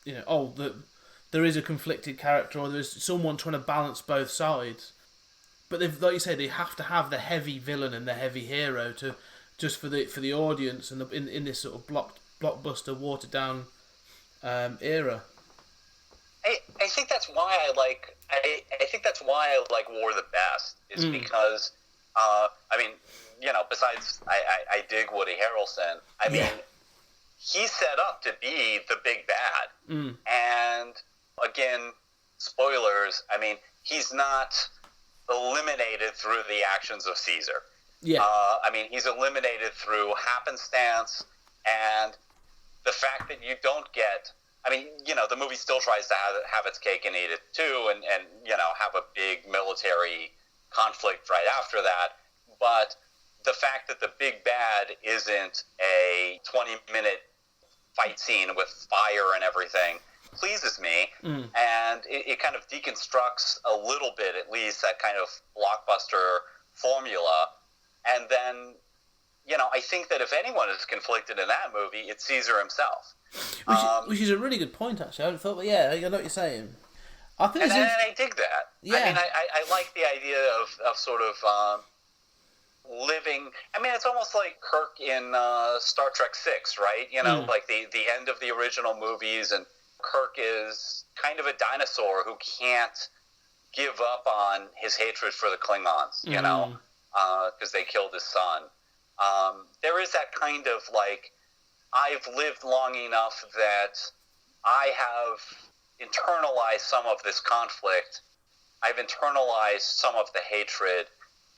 there is a conflicted character, or there's someone trying to balance both sides. But like you say, they have to have the heavy villain and the heavy hero just for the audience and in this sort of blockbuster watered down era. I think that's why I like. I think that's why I like War the best. Is because, besides I dig Woody Harrelson. I mean, he's set up to be the big bad, and again, spoilers. I mean, he's not eliminated through the actions of Caesar. Yeah. He's eliminated through happenstance and the fact that you don't get. The movie still tries to have its cake and eat it too, and have a big military conflict right after that. But the fact that the big bad isn't a 20-minute fight scene with fire and everything pleases me, and it kind of deconstructs a little bit, at least, that kind of blockbuster formula. And then, I think that if anyone is conflicted in that movie, it's Caesar himself. Which is a really good point, actually. I thought, I know what you're saying. I think and I dig that. Yeah. I like the idea of sort of living. It's almost like Kirk in Star Trek VI, right? Like the end of the original movies, and Kirk is kind of a dinosaur who can't give up on his hatred for the Klingons, because they killed his son. There is that kind of like, I've lived long enough that I have internalized some of this conflict. I've internalized some of the hatred,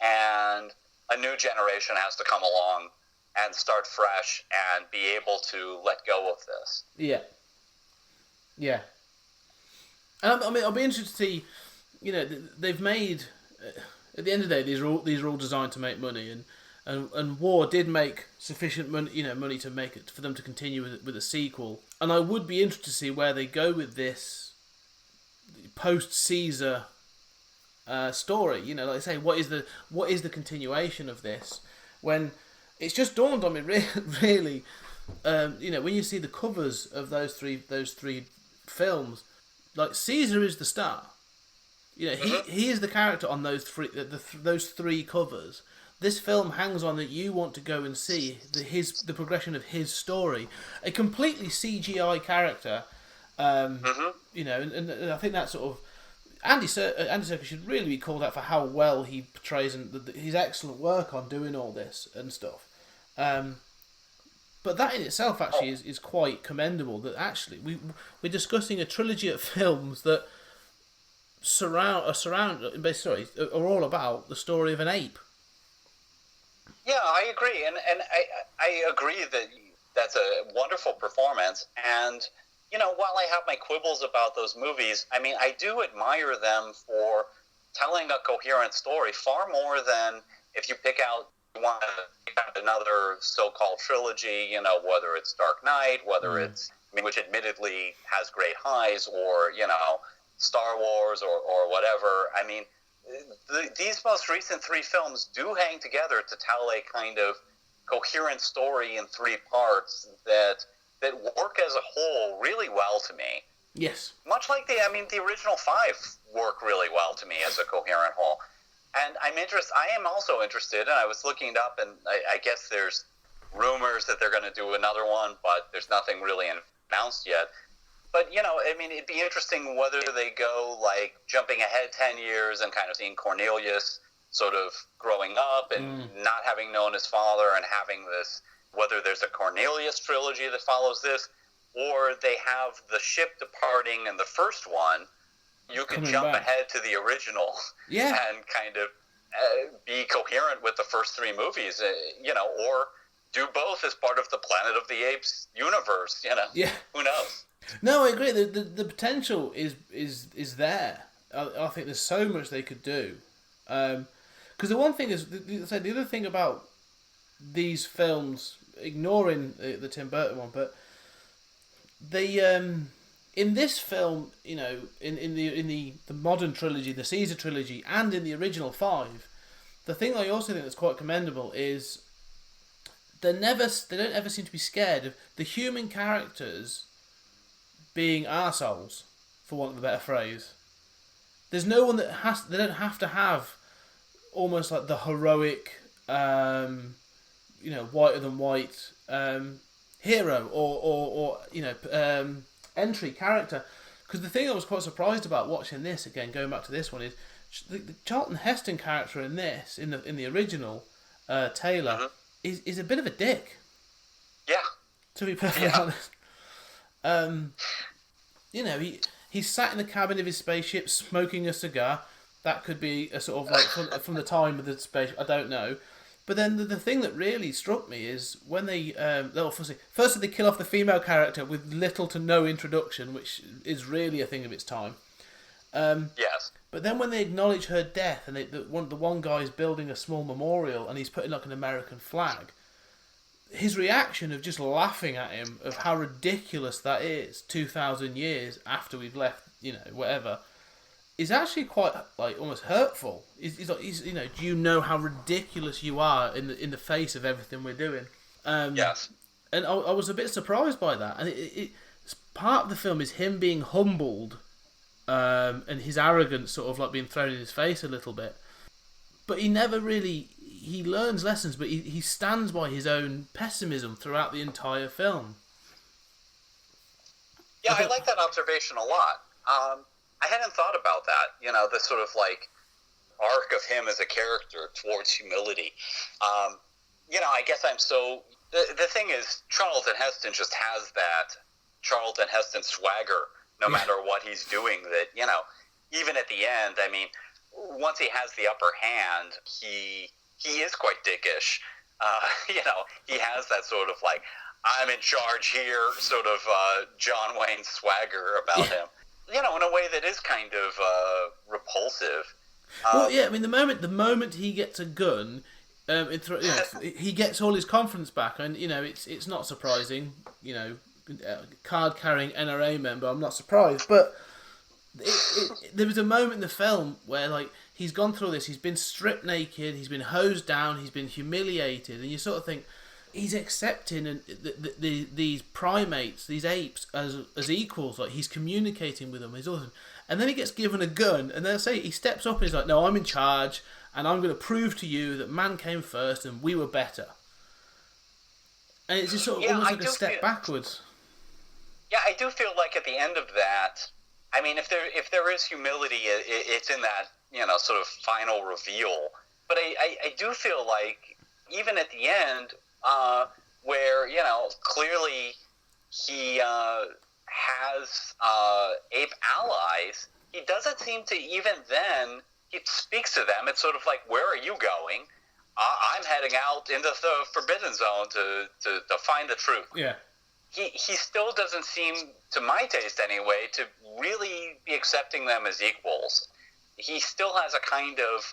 and a new generation has to come along and start fresh and be able to let go of this. Yeah. Yeah. And I mean, I'll be interested to see. You know, they've made. At the end of the day, these are all designed to make money, and War did make sufficient money. You know, money to make it for them to continue with a sequel. And I would be interested to see where they go with this post Caesar story. You know, like I say, what is the continuation of this? When it's just dawned on me, really, you know, when you see the covers of those three films, like Caesar is the star. You know, he is the character on those three covers. This film hangs on that you want to go and see the progression of his story. A completely CGI character, you know, and I think that sort of Andy Serkis should really be called out for how well he portrays and his excellent work on doing all this and stuff. But that in itself actually is quite commendable. That actually we're discussing a trilogy of films that are all about the story of an ape. Yeah, I agree, and I agree that that's a wonderful performance. And you know, while I have my quibbles about those movies, I mean, I do admire them for telling a coherent story far more than if you pick out another so-called trilogy. You know, whether it's Dark Knight, whether it's, I mean, which admittedly has great highs, or you know, Star Wars or whatever. I mean, these most recent three films do hang together to tell a kind of coherent story in three parts that work as a whole really well to me. Yes. Much like the original five work really well to me as a coherent whole. And I am also interested, and I was looking it up, and I guess there's rumors that they're going to do another one, but there's nothing really announced yet. But, you know, I mean, it'd be interesting whether they go, like, jumping ahead 10 years and kind of seeing Cornelius sort of growing up and not having known his father and having this, whether there's a Cornelius trilogy that follows this, or they have the ship departing in the first one. You could jump ahead to the original and kind of be coherent with the first three movies, you know, or do both as part of the Planet of the Apes universe, you know. Yeah. Who knows? No, I agree. The potential is there. I think there's so much they could do. Because the one thing is, the other thing about these films, ignoring the Tim Burton one, but they in this film, you know, in the modern trilogy, the Caesar trilogy, and in the original five, the thing I also think that's quite commendable is they don't ever seem to be scared of the human characters being arseholes, for want of a better phrase. There's no one they don't have to have almost like the heroic, you know, whiter than white hero or you know, entry character. Because the thing I was quite surprised about watching this again, going back to this one, is the Charlton Heston character in this, in the original Taylor, is a bit of a dick. Yeah. To be perfectly honest. You know, he's sat in the cabin of his spaceship smoking a cigar. That could be a sort of like from the time of the space. I don't know. But then the thing that really struck me is when they firstly they kill off the female character with little to no introduction, which is really a thing of its time. Yes. But then when they acknowledge her death, and the one guy is building a small memorial, and he's putting like an American flag. His reaction of just laughing at him, of how ridiculous that is 2,000 years after we've left, you know, whatever, is actually quite like almost hurtful. He's like, you know, do you know how ridiculous you are in the face of everything we're doing? Yes. And I was a bit surprised by that. And part of the film is him being humbled, and his arrogance sort of like being thrown in his face a little bit. But he never really. He learns lessons, but he stands by his own pessimism throughout the entire film. Yeah, I like that observation a lot. I hadn't thought about that, you know, the sort of like arc of him as a character towards humility. You know, I guess I'm so... The thing is, Charlton Heston just has that Charlton Heston swagger, no matter what he's doing. That, you know, even at the end, I mean, once he has the upper hand, he is quite dickish. You know, he has that sort of like, I'm in charge here, sort of John Wayne swagger about him. You know, in a way that is kind of repulsive. Well, yeah, I mean, the moment he gets a gun, he gets all his confidence back, and you know, it's not surprising. You know, card-carrying NRA member, I'm not surprised, but there was a moment in the film where, like, he's gone through this, he's been stripped naked, he's been hosed down, he's been humiliated, and you sort of think he's accepting these primates, these apes, as equals. Like, he's communicating with them. He's awesome. And then he gets given a gun, and they'll say he steps up and he's like, "No, I'm in charge, and I'm going to prove to you that man came first and we were better." And it's just sort of almost like a step backwards. Yeah, I do feel like at the end of that, I mean, if there is humility, it's in that, you know, sort of final reveal. But I do feel like even at the end, where, you know, clearly he has ape allies, he doesn't seem to even then, he speaks to them. It's sort of like, where are you going? I'm heading out into the Forbidden Zone to find the truth. Yeah. He still doesn't seem, to my taste anyway, to really be accepting them as equals. He still has a kind of,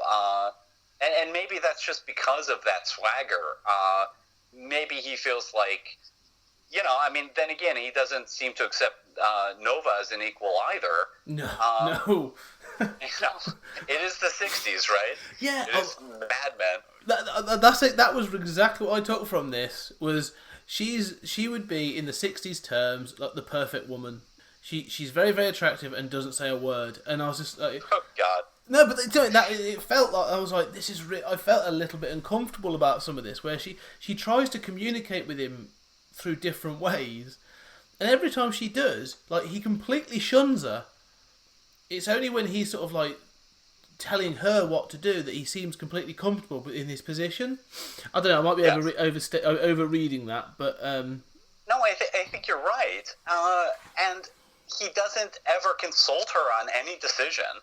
and maybe that's just because of that swagger. Maybe he feels like, you know, I mean, then again, he doesn't seem to accept Nova as an equal either. No, no. You know, it is the 60s, right? Yeah. It is Mad Men. That's it. That was exactly what I took from this. Was she would be, in the 60s terms, like the perfect woman. She's very, very attractive and doesn't say a word. And I was just like, oh God. No, but it felt like, I was like, this is. I felt a little bit uncomfortable about some of this, where she tries to communicate with him through different ways, and every time she does, like, he completely shuns her. It's only when he's sort of like telling her what to do that he seems completely comfortable in his position. I don't know. I might be over reading that, but no, I think you're right. And he doesn't ever consult her on any decision.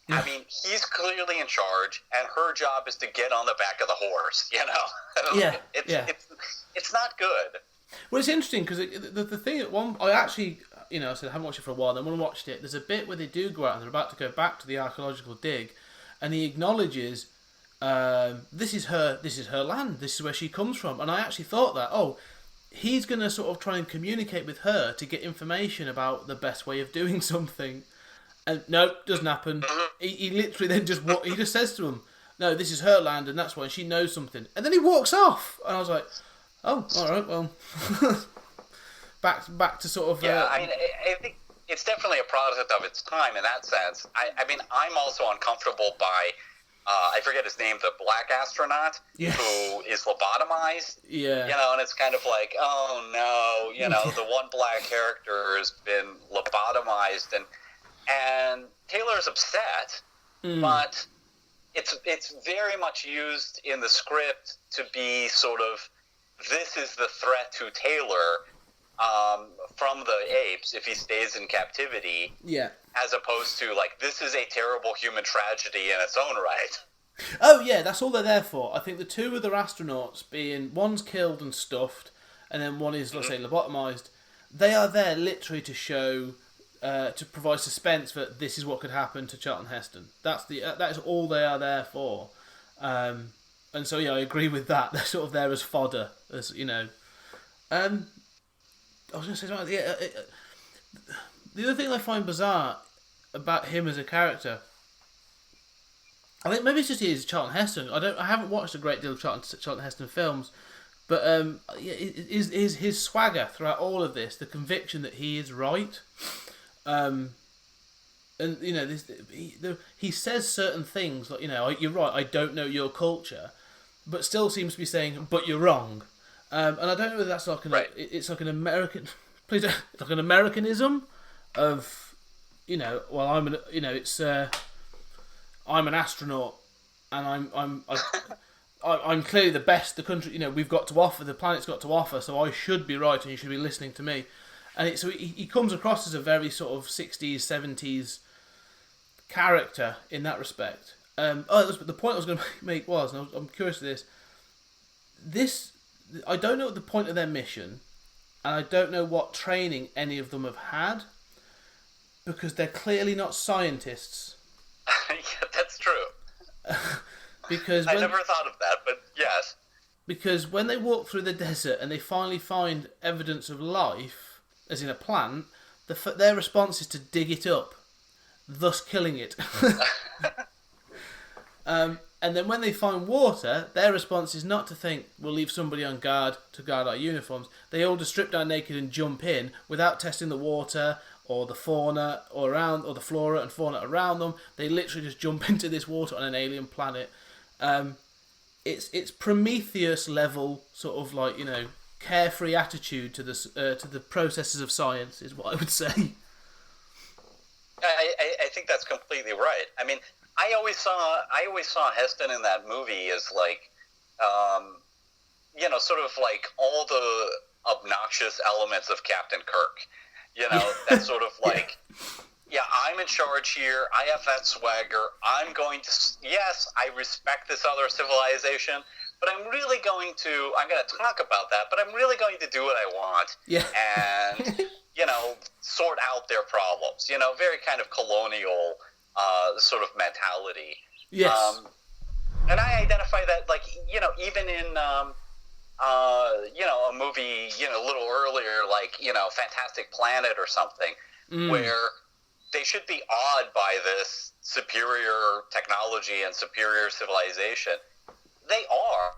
I mean, he's clearly in charge, and her job is to get on the back of the horse, you know? It's not good. Well, it's interesting, because the thing at one... I actually, you know, I said I haven't watched it for a while, then when I watched it, there's a bit where they do go out, and they're about to go back to the archaeological dig, and he acknowledges, this is her land, this is where she comes from. And I actually thought that, he's going to sort of try and communicate with her to get information about the best way of doing something. And no, doesn't happen. He literally then he just says to him, "No, this is her land, and that's why she knows something." And then he walks off, and I was like, "Oh, all right, well." back to sort of. Yeah, I mean, I think it's definitely a product of its time in that sense. I mean, I'm also uncomfortable by, I forget his name, the black astronaut who is lobotomized. Yeah. You know, and it's kind of like, oh no, you know, the one black character has been lobotomized, and Taylor's upset, but it's very much used in the script to be sort of, this is the threat to Taylor from the apes if he stays in captivity. Yeah. As opposed to, like, this is a terrible human tragedy in its own right. Oh yeah, that's all they're there for. I think the two other astronauts, being one's killed and stuffed, and then one is, let's say, lobotomized. They are there literally to show. To provide suspense that this is what could happen to Charlton Heston. That is all they are there for. And so, yeah, I agree with that. They're sort of there as fodder, as, you know. I was going to say something. Yeah, the other thing I find bizarre about him as a character, I think maybe it's just he is Charlton Heston. I haven't watched a great deal of Charlton Heston films, but is his swagger throughout all of this, the conviction that he is right. And you know, he says certain things like, you know, you're right, I don't know your culture, but still seems to be saying, but you're wrong. And I don't know whether that's like it's like an American, please, like an Americanism of, you know, well, I'm an astronaut, and I'm clearly the best the country, you know, we've got to offer, the planet's got to offer, so I should be right, and you should be listening to me. And so he comes across as a very sort of 60s, 70s character in that respect. The point I was going to make was, and I'm curious to this, I don't know the point of their mission, and I don't know what training any of them have had, because they're clearly not scientists. Yeah, that's true. Because I never thought of that, but yes. Because when they walk through the desert and they finally find evidence of life, as in a plant, their response is to dig it up, thus killing it. And then when they find water, their response is not to think, we'll leave somebody on guard to guard our uniforms. They all just strip down naked and jump in without testing the water or the fauna or the flora and fauna around them. They literally just jump into this water on an alien planet. It's Prometheus level sort of like, carefree attitude to the processes of science is what I would say. I think that's completely right. I mean, I always saw Heston in that movie as like, sort of like all the obnoxious elements of Captain Kirk. That's sort of like, yeah, I'm in charge here. I have that swagger. I'm going to, yes, I respect this other civilization, but I'm going to talk about that, but I'm really going to do what I want. Yeah. And, sort out their problems. Very kind of colonial sort of mentality. Yes. And I identify that, like, even in, a movie, a little earlier, like, Fantastic Planet or something, where they should be awed by this superior technology and superior civilization. They are,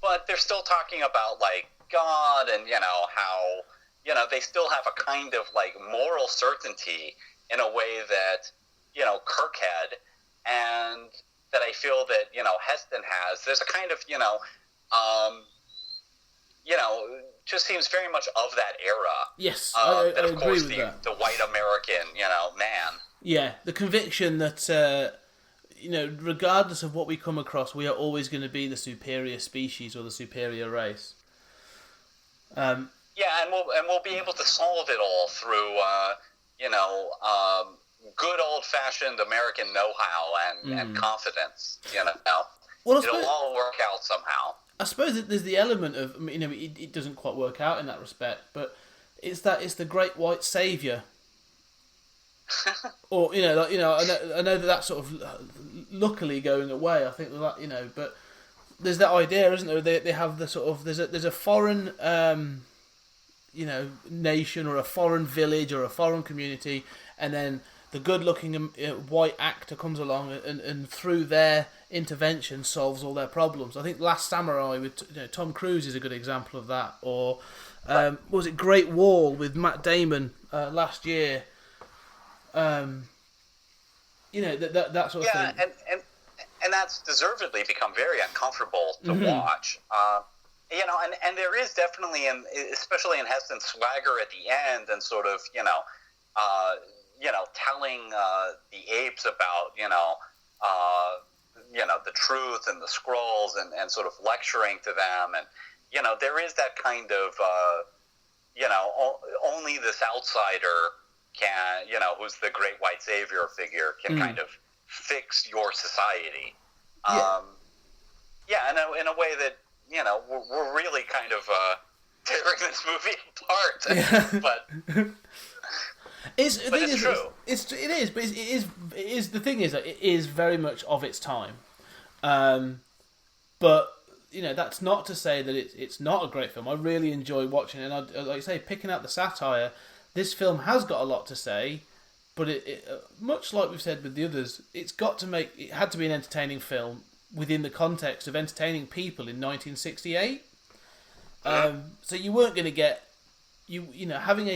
but they're still talking about, like, God and, how, they still have a kind of, like, moral certainty in a way that, Kirk had, and that I feel that, Heston has. There's a kind of, just seems very much of that era. Yes, I that, of agree course, with that. The white American, man. Yeah, the conviction that, regardless of what we come across, we are always going to be the superior species or the superior race. Yeah, and we'll be able to solve it all through, good old-fashioned American know-how and confidence. Well, it'll all work out somehow. I suppose that there's the element of, it doesn't quite work out in that respect, but it's the great white saviour. Or, I know that's sort of luckily going away, I think that, but there's that idea, isn't there? They have the sort of, there's a foreign, nation or a foreign village or a foreign community, and then the good-looking white actor comes along and through their intervention solves all their problems. I think Last Samurai with Tom Cruise is a good example of that. Or what was it, Great Wall with Matt Damon last year? That sort of thing. Yeah, and that's deservedly become very uncomfortable to watch. And there is definitely, especially in Heston's swagger at the end, and sort of, telling the apes about, the truth and the scrolls, and sort of lecturing to them, and there is that kind of, only this outsider can, who's the great white savior figure, can kind of fix your society. In a way that, we're really kind of tearing this movie apart. But it's true. It is. The thing is that it is very much of its time. But that's not to say that it's not a great film. I really enjoy watching it, and like I say, picking out the satire. This film has got a lot to say, but it much like we've said with the others, it had to be an entertaining film within the context of entertaining people in 1968. So you weren't going to get having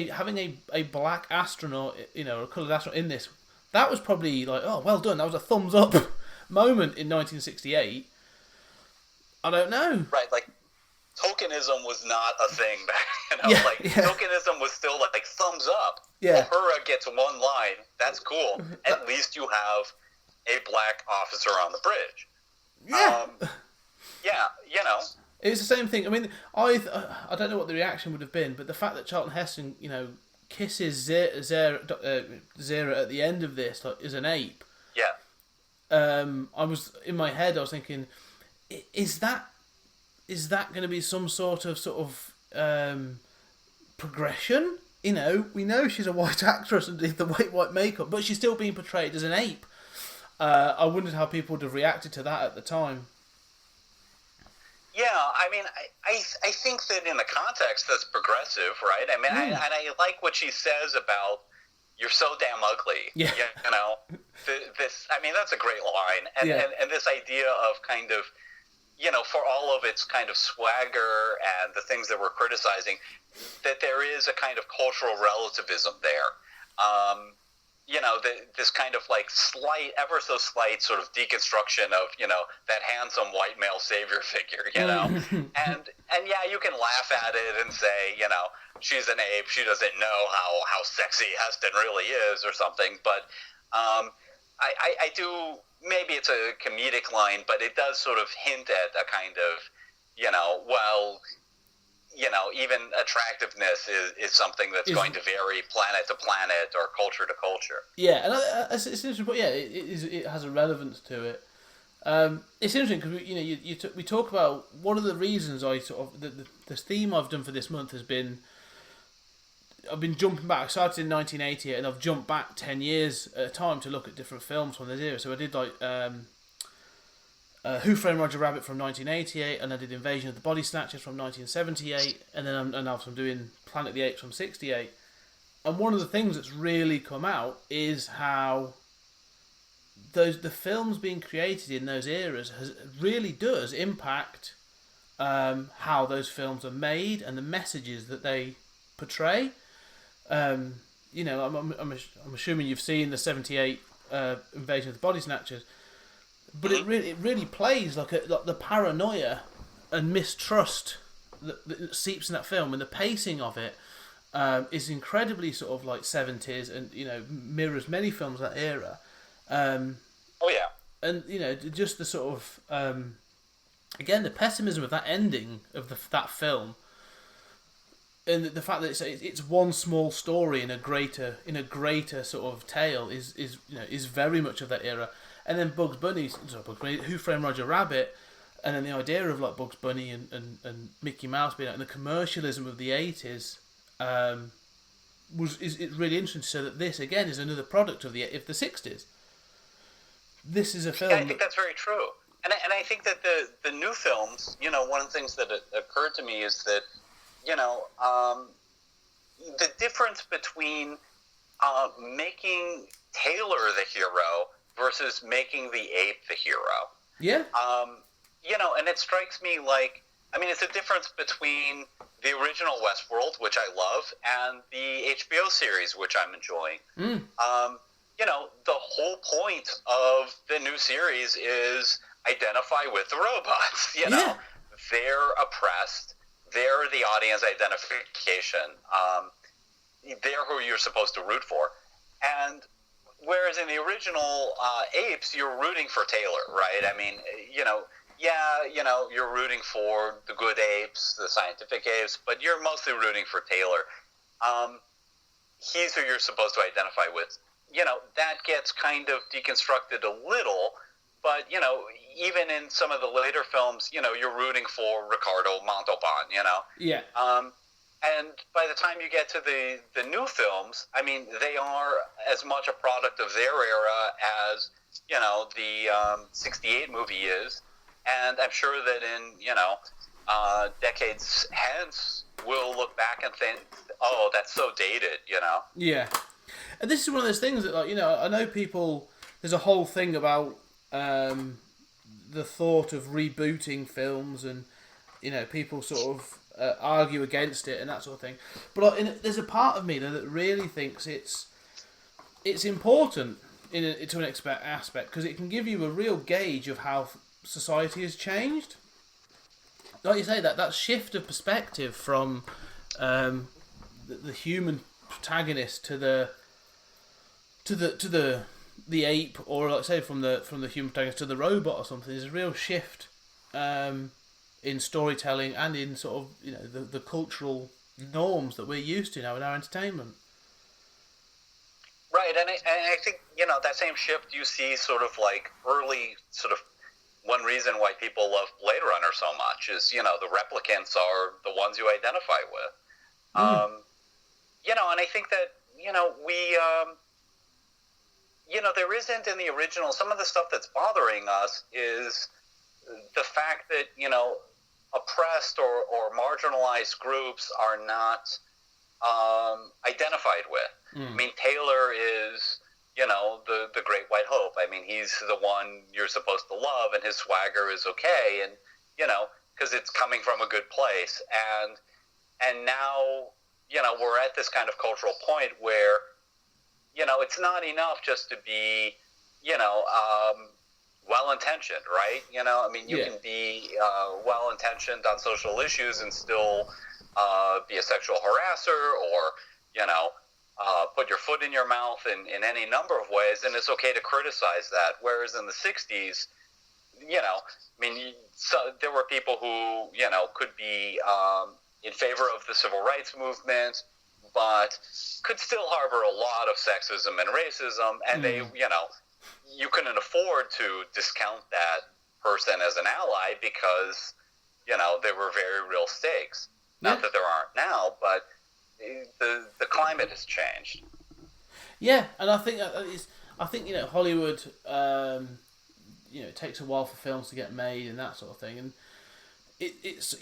a black astronaut, or a coloured astronaut in this. That was probably like, oh, well done. That was a thumbs up moment in 1968. I don't know. Right, like tokenism was not a thing back. Tokenism was still like thumbs up. Yeah. Uhura gets one line. That's cool. At least you have a black officer on the bridge. Yeah. It was the same thing. I mean, I don't know what the reaction would have been, but the fact that Charlton Heston, kisses Zera at the end of this, like, is an ape. Yeah. I was in my head. I was thinking, is that going to be some sort of progression? We know she's a white actress underneath the white makeup, but she's still being portrayed as an ape. I wondered how people would have reacted to that at the time. Yeah, I mean, I think that in the context that's progressive, right? I mean, I like what she says about "you're so damn ugly." Yeah. This. I mean, that's a great line, and this idea of kind of, for all of its kind of swagger and the things that we're criticizing, that there is a kind of cultural relativism there. This kind of like slight, ever so slight sort of deconstruction of, that handsome white male savior figure, and yeah, you can laugh at it and say, she's an ape, she doesn't know how sexy Heston really is or something, but I do, maybe it's a comedic line, but it does sort of hint at a kind of, even attractiveness is something that's going to vary planet to planet or culture to culture. Yeah, and it's interesting, but yeah, it has a relevance to it. It's interesting because we talk about one of the reasons I sort of the theme I've done for this month has been I've been jumping back. I started in 1988 and I've jumped back 10 years at a time to look at different films from this era. So I did like Who Framed Roger Rabbit from 1988, and I did Invasion of the Body Snatchers from 1978, and then I'm doing Planet of the Apes from 68. And one of the things that's really come out is how the films being created in those eras really does impact how those films are made and the messages that they portray. I'm assuming you've seen the 78 Invasion of the Body Snatchers. But it really plays like the paranoia and mistrust that seeps in that film, and the pacing of it is incredibly sort of like 70s, and mirrors many films of that era. Oh yeah, and just the sort of again the pessimism of that ending of that film, and the fact that it's one small story in a greater sort of tale is very much of that era. And then Bugs Bunny, Who Framed Roger Rabbit, and then the idea of like Bugs Bunny and Mickey Mouse being out, and the commercialism of the 80s is really interesting. So that this again is another product of the 60s. This is a film. Yeah, I think that's very true, and I think that the new films, one of the things that occurred to me is that the difference between making Taylor the hero versus making the ape the hero. Yeah. And it strikes me like, it's a difference between the original Westworld, which I love, and the HBO series, which I'm enjoying. The whole point of the new series is identify with the robots. They're oppressed. They're the audience identification. They're who you're supposed to root for. And whereas in the original Apes, you're rooting for Taylor, right? You're rooting for the good apes, the scientific apes, but you're mostly rooting for Taylor. He's who you're supposed to identify with. That gets kind of deconstructed a little, but, even in some of the later films, you're rooting for Ricardo Montalban, Yeah. And by the time you get to the new films, they are as much a product of their era as, the 68 movie is. And I'm sure that in, decades hence, we'll look back and think, oh, that's so dated, Yeah. And this is one of those things that, like, I know people, there's a whole thing about the thought of rebooting films, and, people sort of argue against it and that sort of thing. But there's a part of me that really thinks it's important to an aspect, because it can give you a real gauge of how society has changed. Like you say, that shift of perspective from the human protagonist to the ape, or like say from the human protagonist to the robot or something, is a real shift. in storytelling and in sort of the cultural norms that we're used to now in our entertainment. Right, and I think that same shift you see sort of like early sort of. One reason why people love Blade Runner so much is, the replicants are the ones you identify with. And I think that, there isn't in the original, some of the stuff that's bothering us is the fact that, oppressed or marginalized groups are not identified with. I mean, Taylor is... the Great White Hope. I mean, he's the one you're supposed to love, and his swagger is okay, and because it's coming from a good place. And now, we're at this kind of cultural point where, it's not enough just to be, well-intentioned, right? I mean, you can be well-intentioned on social issues and still be a sexual harasser, or put your foot in your mouth in any number of ways, and it's okay to criticize that. Whereas in the 60s, there were people who, could be in favor of the civil rights movement, but could still harbor a lot of sexism and racism, and they, you couldn't afford to discount that person as an ally because, there were very real stakes. Not that there aren't now, but the climate has changed. Yeah, and I think Hollywood, it takes a while for films to get made and that sort of thing, and so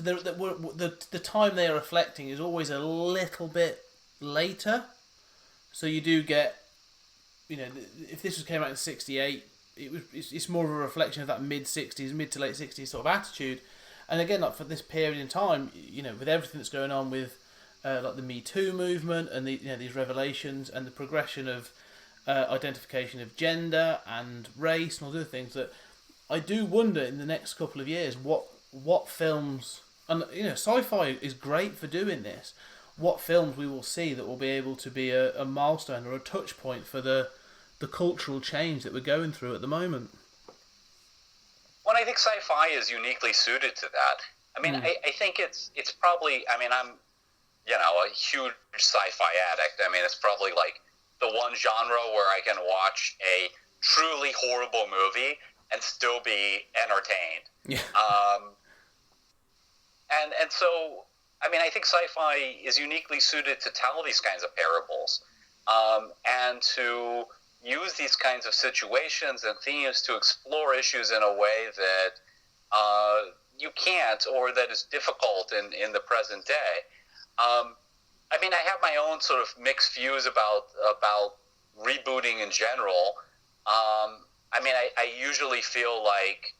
the time they are reflecting is always a little bit later. So you do get, if this came out in '68, it's more of a reflection of that mid to late '60s sort of attitude. And again, like for this period in time, with everything that's going on with like the Me Too movement and these revelations and the progression of identification of gender and race and all the other things, that I do wonder in the next couple of years what films, and sci-fi is great for doing this, what films we will see that will be able to be a milestone or a touch point for the cultural change that we're going through at the moment. Well, I think sci-fi is uniquely suited to that. I mean, I think it's probably, I mean, I'm, a huge sci-fi addict. I mean, it's probably like the one genre where I can watch a truly horrible movie and still be entertained. Yeah. And so, I mean, I think sci-fi is uniquely suited to tell these kinds of parables, and to use these kinds of situations and themes to explore issues in a way that you can't, or that is difficult in the present day. I mean, I have my own sort of mixed views about rebooting in general. I mean, I usually feel like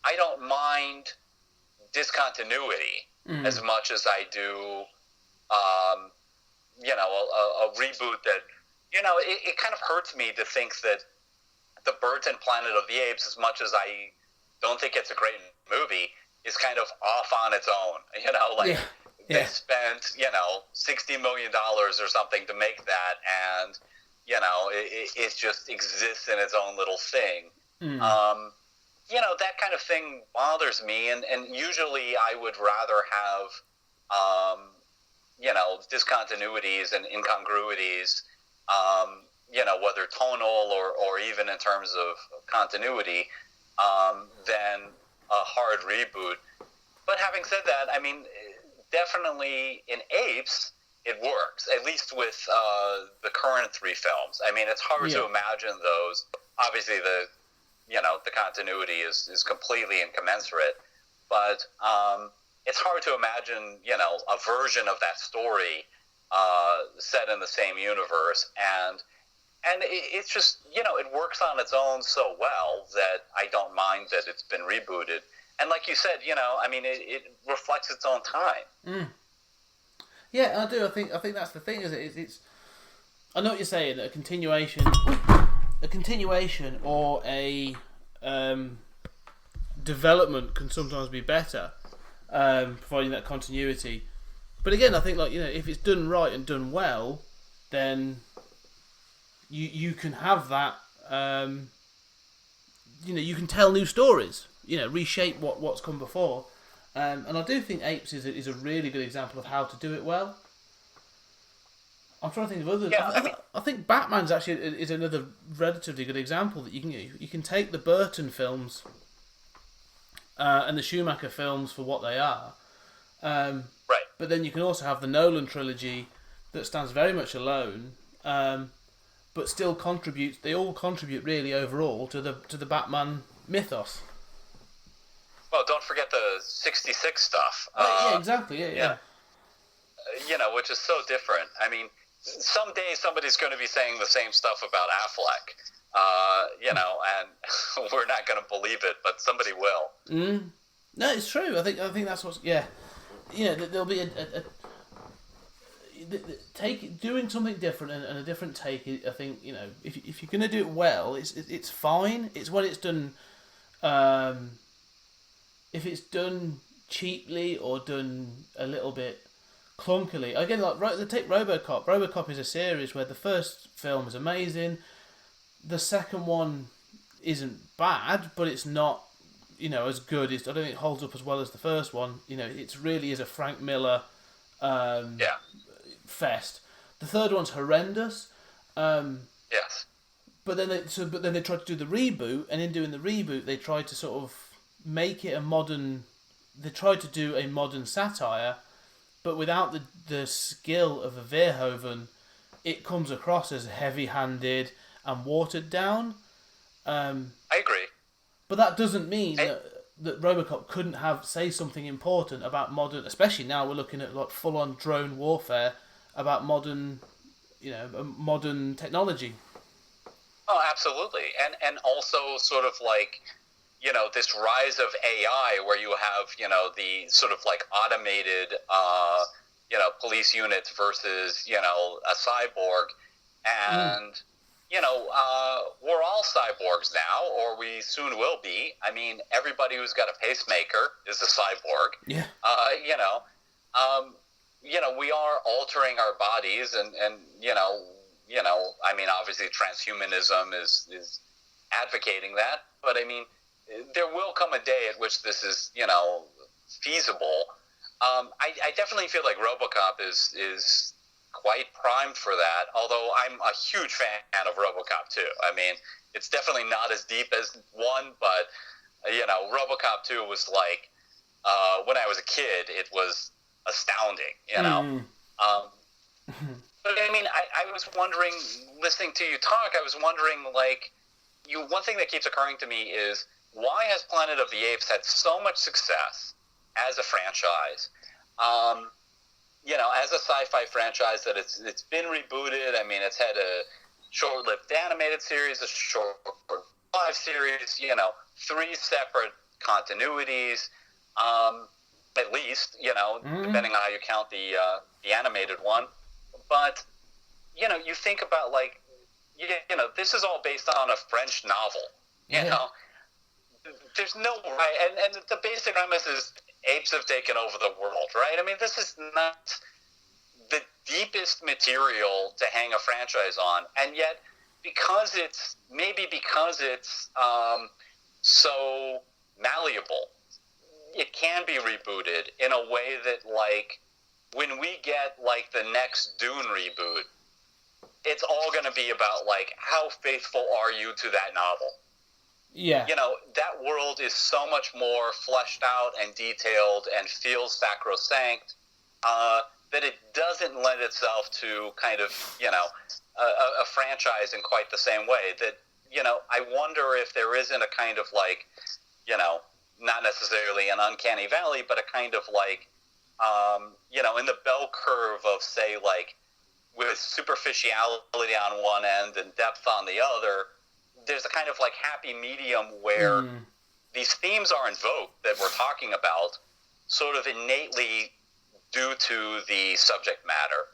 I don't mind discontinuity as much as I do, a reboot that, it kind of hurts me to think that The Birds and Planet of the Apes, as much as I don't think it's a great movie, is kind of off on its own. They spent, $60 million or something to make that, and, it just exists in its own little thing. That kind of thing bothers me, and usually I would rather have, discontinuities and incongruities, whether tonal or even in terms of continuity, than a hard reboot. But having said that, I mean, definitely in Apes, it works, at least with the current three films. I mean, it's hard to imagine those. Obviously, the continuity is completely incommensurate, but it's hard to imagine, a version of that story set in the same universe, and it's just, it works on its own so well that I don't mind that it's been rebooted. And like you said, I mean, it reflects its own time. Yeah, I do. I think that's the thing. Is it's I know what you're saying. That a continuation or a development can sometimes be better, providing that continuity. But again, I think if it's done right and done well, then you can have that. You can tell new stories. reshape what's come before. And I do think Apes is a really good example of how to do it well. I'm trying to think of others. Yeah, I think Batman's actually is another relatively good example that you can take the Burton films and the Schumacher films for what they are. right. But then you can also have the Nolan trilogy that stands very much alone, but still contributes. They all contribute really overall to the Batman mythos. Well, don't forget the '66 stuff. Yeah, exactly. Yeah. Which is so different. I mean, someday somebody's going to be saying the same stuff about Affleck. And we're not going to believe it, but somebody will. No, it's true. I think that's what's there'll be doing something different and a different take. I think if you're going to do it well, it's fine. It's when it's done. If it's done cheaply or done a little bit clunkily, again, take RoboCop. RoboCop is a series where the first film is amazing, the second one isn't bad, but it's not as good. I don't think it holds up as well as the first one. It really is a Frank Miller fest. The third one's horrendous. Yes. But then they tried to do the reboot, and in doing the reboot, they tried to sort of make it a modern. They tried to do a modern satire, but without the skill of a Verhoeven, it comes across as heavy-handed and watered down. I agree. But that doesn't mean that RoboCop couldn't say something important about modern, especially now we're looking at like full-on drone warfare, about modern technology. Oh, absolutely. And also sort of like, this rise of AI where you have, the sort of like automated, police units versus, a cyborg. And, we're all cyborgs now, or we soon will be. I mean, everybody who's got a pacemaker is a cyborg. Yeah. We are altering our bodies and I mean, obviously transhumanism is advocating that, but I mean, there will come a day at which this is, feasible. I definitely feel like RoboCop is quite primed for that, although I'm a huge fan of RoboCop 2. I mean, it's definitely not as deep as 1, but, RoboCop 2 was like, when I was a kid, it was astounding, But I mean, I was wondering, listening to you talk, I was wondering, like, one thing that keeps occurring to me is, why has Planet of the Apes had so much success as a franchise? As a sci-fi franchise that it's been rebooted. I mean, it's had a short-lived animated series, a short live series, 3 separate continuities, at least, depending on how you count the animated one. But, you think about, like, this is all based on a French novel, you know? There's no right, and the basic premise is apes have taken over the world, right? I mean, this is not the deepest material to hang a franchise on, and yet, because it's so malleable, it can be rebooted in a way that, like, when we get, like, the next Dune reboot, it's all going to be about, like, how faithful are you to that novel? Yeah. That world is so much more fleshed out and detailed and feels sacrosanct that it doesn't lend itself to kind of, a franchise in quite the same way. That, I wonder if there isn't a kind of, like, not necessarily an Uncanny Valley, but a kind of, like, in the bell curve of, say, like, with superficiality on one end and depth on the other, there's a kind of, like, happy medium where these themes are invoked that we're talking about sort of innately due to the subject matter.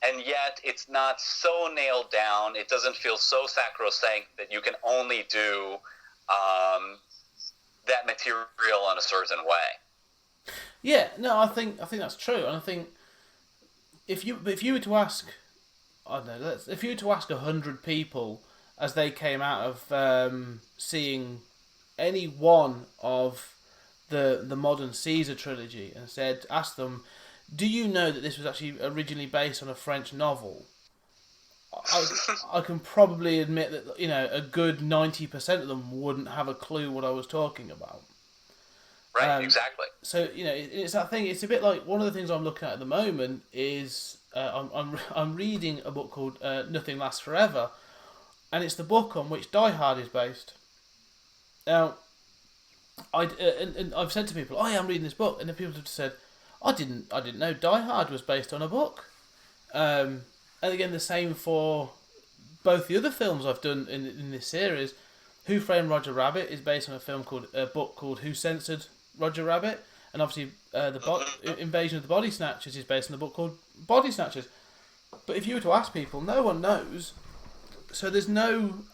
And yet it's not so nailed down, it doesn't feel so sacrosanct that you can only do that material in a certain way. Yeah, no, I think that's true, and I think if you were to ask, I don't know, if you were to ask 100 people as they came out of seeing any one of the modern Caesar trilogy and asked them, do you know that this was actually originally based on a French novel? I can probably admit that, you know, a good 90% of them wouldn't have a clue what I was talking about. Right, exactly. So, you know, it's that thing. It's a bit like one of the things I'm looking at the moment is I'm reading a book called Nothing Lasts Forever, and it's the book on which Die Hard is based. Now, and I've said to people, "Oh yeah, I'm reading this book," and then people have said, "I didn't know Die Hard was based on a book." And again, the same for both the other films I've done in this series. Who Framed Roger Rabbit is based on a book called Who Censored Roger Rabbit, and obviously Invasion of the Body Snatchers is based on a book called Body Snatchers. But if you were to ask people, no one knows. So there's no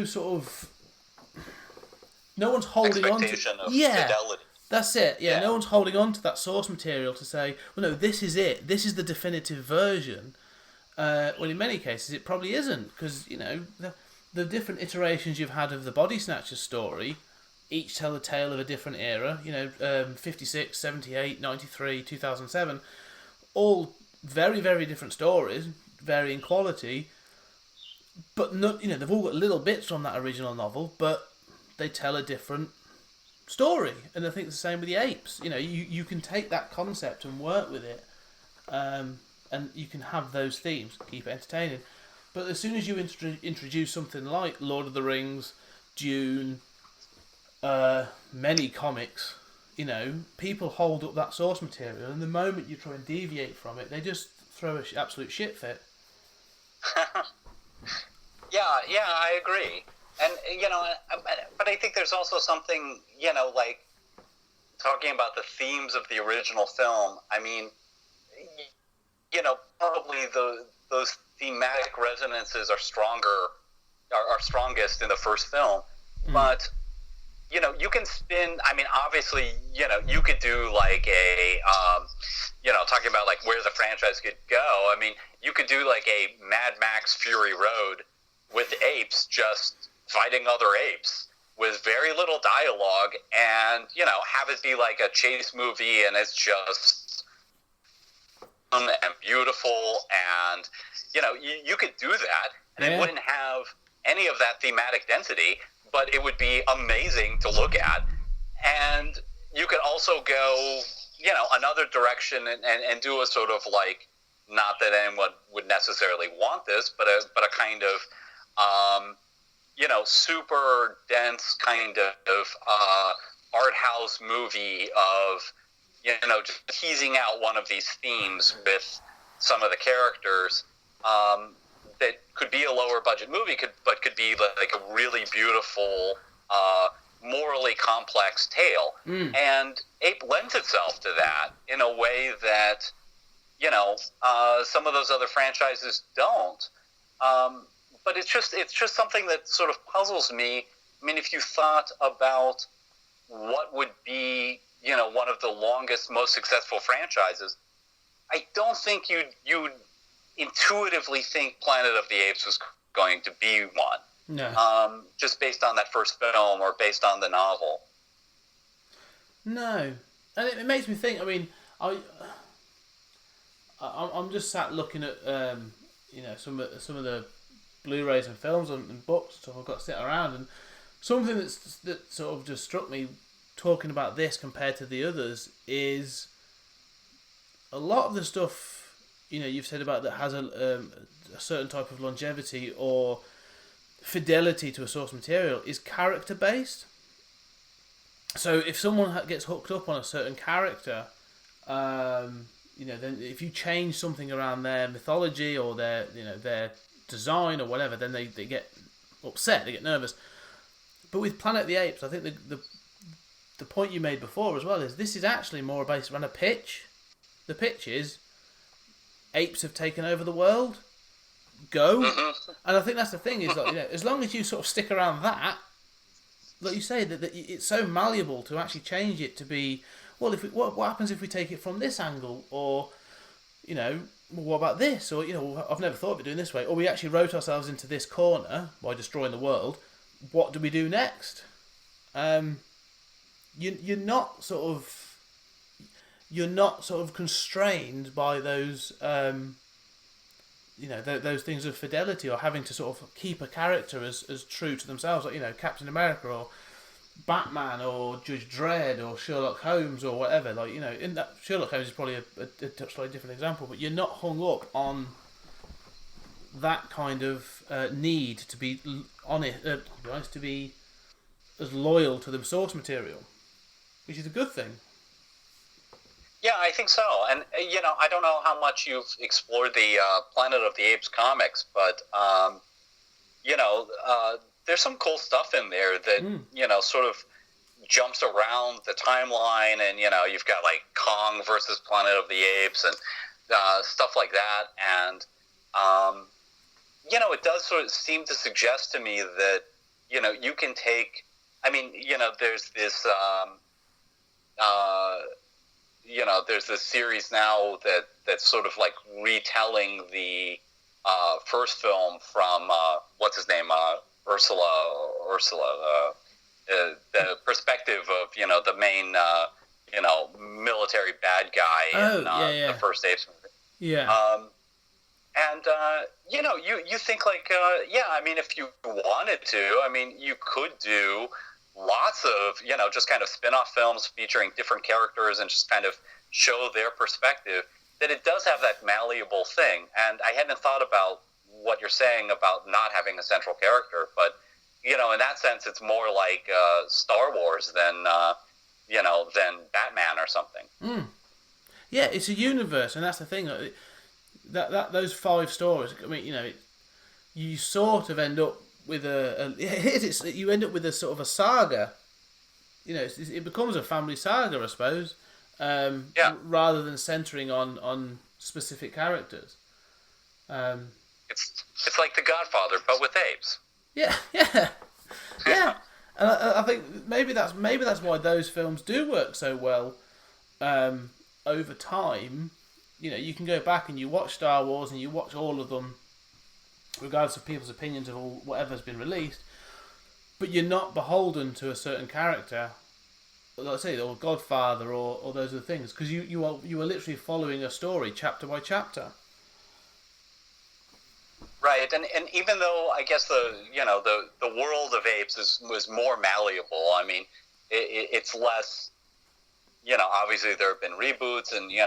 sort of, no one's holding on to fidelity. That's it. Yeah, no one's holding on to that source material to say, well, no, this is it. This is the definitive version. Well, in many cases, it probably isn't, because, you know, the different iterations you've had of the Body Snatchers story each tell the tale of a different era. You know, 56, 78, 93, 2007, all very, very different stories, varying quality, but not, you know, they've all got little bits from that original novel, but they tell a different story. And I think it's the same with the Apes. You know, you can take that concept and work with it, and you can have those themes, keep it entertaining. But as soon as you introduce something like Lord of the Rings, Dune, many comics, you know, people hold up that source material, and the moment you try and deviate from it, they just throw an absolute shit fit. Yeah, I agree. And, you know, but I think there's also something, you know, like, talking about the themes of the original film. I mean, you know, probably those thematic resonances are strongest in the first film. But, you know, you can spin, I mean, obviously, you know, you could do like a, you know, talking about like where the franchise could go. I mean, you could do like a Mad Max Fury Road with apes just fighting other apes with very little dialogue, and, you know, have it be like a chase movie, and it's just and beautiful, and, you know, you could do that, and it wouldn't have any of that thematic density, but it would be amazing to look at. And you could also go, you know, another direction and do a sort of like, not that anyone would necessarily want this, but a kind of, you know, super dense kind of art house movie of, you know, just teasing out one of these themes with some of the characters, that could be a lower budget movie, but could be like a really beautiful, morally complex tale. And Ape lends itself to that in a way that, you know, some of those other franchises don't. But it's just something that sort of puzzles me. I mean, if you thought about what would be, you know, one of the longest, most successful franchises, I don't think you'd intuitively think Planet of the Apes was going to be one. No. Just based on that first film or based on the novel. No. And it makes me think, I mean, I'm just sat looking at, you know, some of the Blu-rays and films and books and stuff I've got sitting around, and something that sort of just struck me talking about this compared to the others is a lot of the stuff, you know, you've said about that has a certain type of longevity or fidelity to a source material is character based. So if someone gets hooked up on a certain character, you know, then if you change something around their mythology or their, you know, their design or whatever, then they get upset, they get nervous. But with Planet of the Apes, I think the point you made before as well is this is actually more based around a pitch. The pitch is apes have taken over the world. Go. And I think that's the thing is that, you know, as long as you sort of stick around that, like you say, that it's so malleable to actually change it to be, well, if what happens if we take it from this angle, or, you know, well, what about this, or, you know, I've never thought of it doing this way, or we actually wrote ourselves into this corner by destroying the world. what do we do next? You're not sort of constrained by those those things of fidelity, or having to sort of keep a character as true to themselves, like Captain America or Batman or Judge Dredd or Sherlock Holmes or whatever. Like in that, Sherlock Holmes is probably a slightly different example, but you're not hung up on that kind of need to be honest, to be as loyal to the source material, which is a good thing. Yeah, I think so. And, I don't know how much you've explored the Planet of the Apes comics, but, there's some cool stuff in there that, sort of jumps around the timeline, and, you've got, like, Kong versus Planet of the Apes and stuff like that. And, it does sort of seem to suggest to me that, you can take, there's this, there's this series now that's sort of like retelling the first film from what's his name, Ursula, the perspective of the main military bad guy in the first Apes movie. Yeah. You think like if you wanted to, you could do lots of, just kind of spin-off films featuring different characters and just kind of show their perspective, that it does have that malleable thing. And I hadn't thought about what you're saying about not having a central character, but, in that sense, it's more like Star Wars than Batman or something. Mm. Yeah, it's a universe, and that's the thing. That those 5 stories, you sort of end up with you end up with a sort of a saga. It becomes a family saga, I suppose, rather than centering on specific characters. It's like The Godfather, but with apes. Yeah. And I think maybe that's why those films do work so well over time. You can go back and you watch Star Wars and you watch all of them, regardless of people's opinions of whatever's been released, but you're not beholden to a certain character, let's say, or Godfather, or those other things, because you are literally following a story chapter by chapter. Right, and even though I guess the world of Apes was more malleable, it's less. Obviously there have been reboots, and you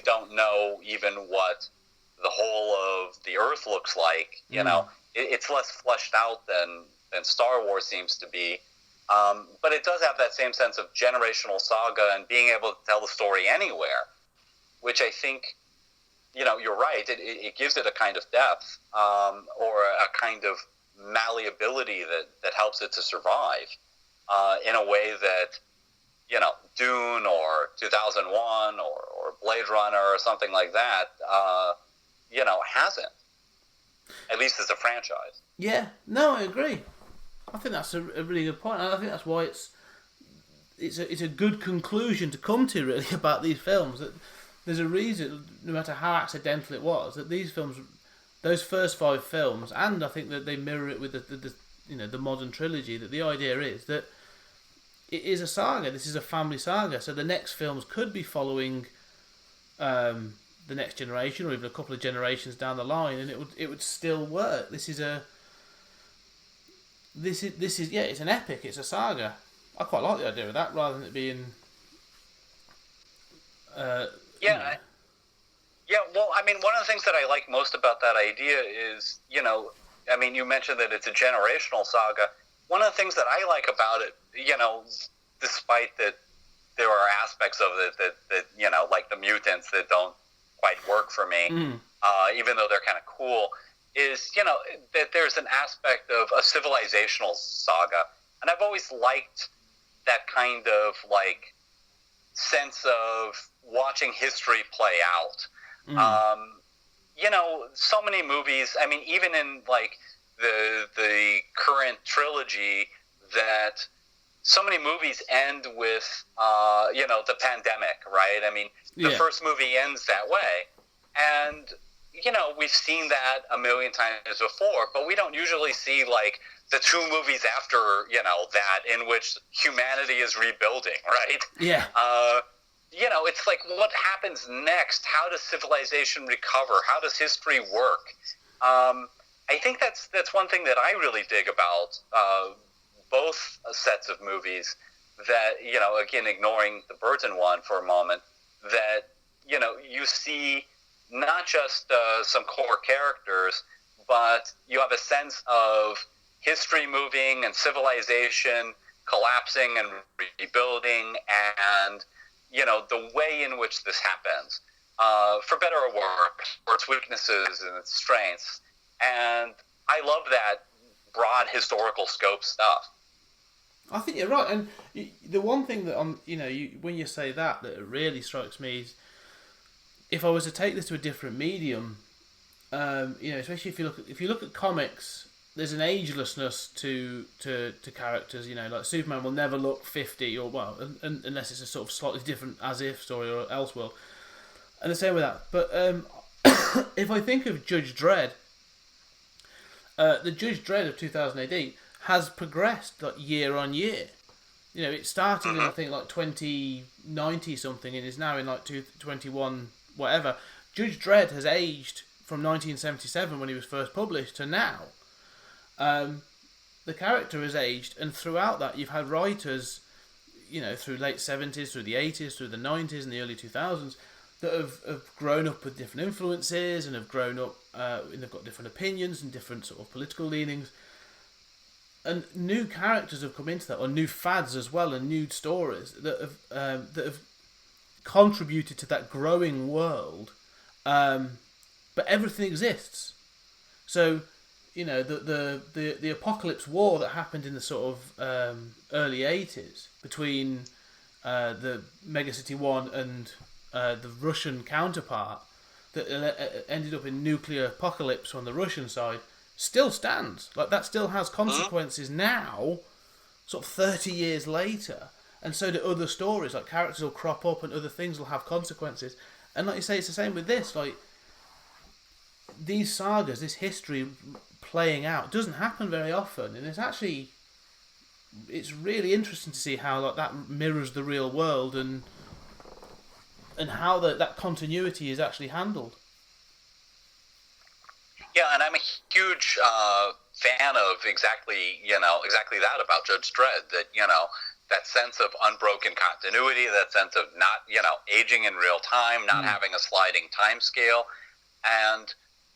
don't know even what the whole of the Earth looks like. It's less fleshed out than Star Wars seems to be, but it does have that same sense of generational saga and being able to tell the story anywhere, which I think, you're right. It gives it a kind of depth, or a kind of malleability that helps it to survive in a way that, Dune or 2001 or Blade Runner or something like that, hasn't. At least as a franchise. Yeah, no, I agree. I think that's a really good point. I think that's why it's a good conclusion to come to, really, about these films. That there's a reason, no matter how accidental it was, that these films, those first 5 films, and I think that they mirror it with the modern trilogy. That the idea is that it is a saga. This is a family saga. So the next films could be following the next generation, or even a couple of generations down the line, and it would still work. This is it's an epic. It's a saga. I quite like the idea of that, rather than it being. Yeah, well, one of the things that I like most about that idea is, you mentioned that it's a generational saga. One of the things that I like about it, despite that there are aspects of it that like the mutants that don't quite work for me, even though they're kind of cool, is, that there's an aspect of a civilizational saga. And I've always liked that kind of, like, sense of watching history play out. So many movies, even in, like, the current trilogy, that so many movies end with, the pandemic, right? The first movie ends that way. And, we've seen that a million times before, but we don't usually see, like, the two movies after, that, in which humanity is rebuilding, right? Yeah. It's like, what happens next? How does civilization recover? How does history work? I think that's one thing that I really dig about both sets of movies, that, again, ignoring the Burton one for a moment, that, you see not just some core characters, but you have a sense of history moving and civilization collapsing and rebuilding, and, the way in which this happens, for better or worse, for its weaknesses and its strengths. And I love that broad historical scope stuff. I think you're right, and the one thing that when you say that really strikes me is, if I was to take this to a different medium, especially if you look at comics, there's an agelessness to characters. Like Superman will never look 50, or unless it's a sort of slightly different As If story or Elseworld, and the same with that. But if I think of Judge Dredd, the Judge Dredd of 2000 AD has progressed like year on year. It started in, I think, like 2090 something, and is now in like 2021 whatever. Judge Dredd has aged from 1977 when he was first published to now. The character has aged, and throughout that you've had writers, through late 70s, through the 80s, through the 90s and the early 2000s, that have grown up with different influences and have grown up and they've got different opinions and different sort of political leanings. And new characters have come into that, or new fads as well, and new stories that have contributed to that growing world. But everything exists. So, the Apocalypse War that happened in the sort of early 80s between the Megacity 1 and the Russian counterpart, that ended up in nuclear apocalypse on the Russian side, still stands. Like, that still has consequences now, sort of 30 years later. And so do other stories. Like, characters will crop up and other things will have consequences. And like you say, it's the same with this. Like, these sagas, this history playing out, doesn't happen very often. And it's really interesting to see how that mirrors the real world, and how that continuity is actually handled. Yeah, and I'm a huge fan of exactly that about Judge Dredd, that, that sense of unbroken continuity, that sense of not, aging in real time, not having a sliding time scale. And,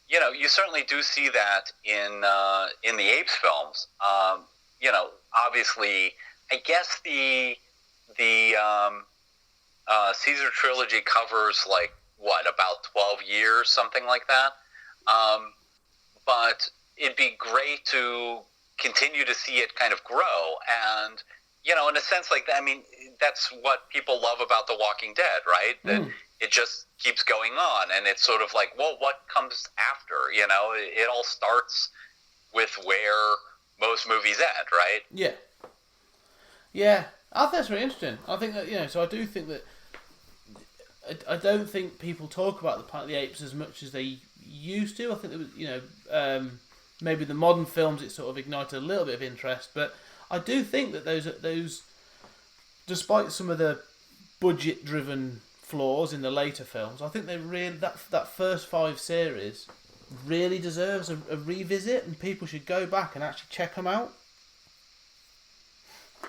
you certainly do see that in the Apes films. Obviously, I guess the Caesar trilogy covers, like, about 12 years, something like that. But it'd be great to continue to see it kind of grow. And, in a sense like that, I mean, that's what people love about The Walking Dead, right? That it just keeps going on. And it's sort of like, well, what comes after? It all starts with where most movies end, right? Yeah. Yeah. I think that's very interesting. I think that, so I do think that, I don't think people talk about the Planet of the Apes as much as they used to. I think there was, maybe the modern films, it sort of ignited a little bit of interest, but I do think that those, despite some of the budget-driven flaws in the later films, I think they really that first 5 series really deserves a revisit, and people should go back and actually check them out.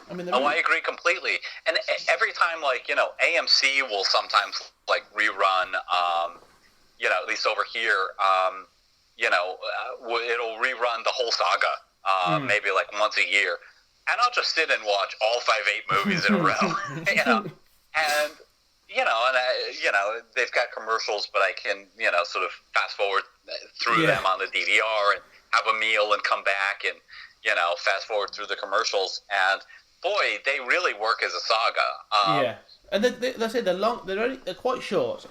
I mean, I agree completely. And every time, like, AMC will sometimes, like, rerun, at least over here, it'll rerun the whole saga, maybe like once a year. And I'll just sit and watch all 5 Ape movies in a row, and, they've got commercials, but I can, sort of fast forward through them on the DVR and have a meal and come back and, fast forward through the commercials. And boy, they really work as a saga. And that's it. They're quite short.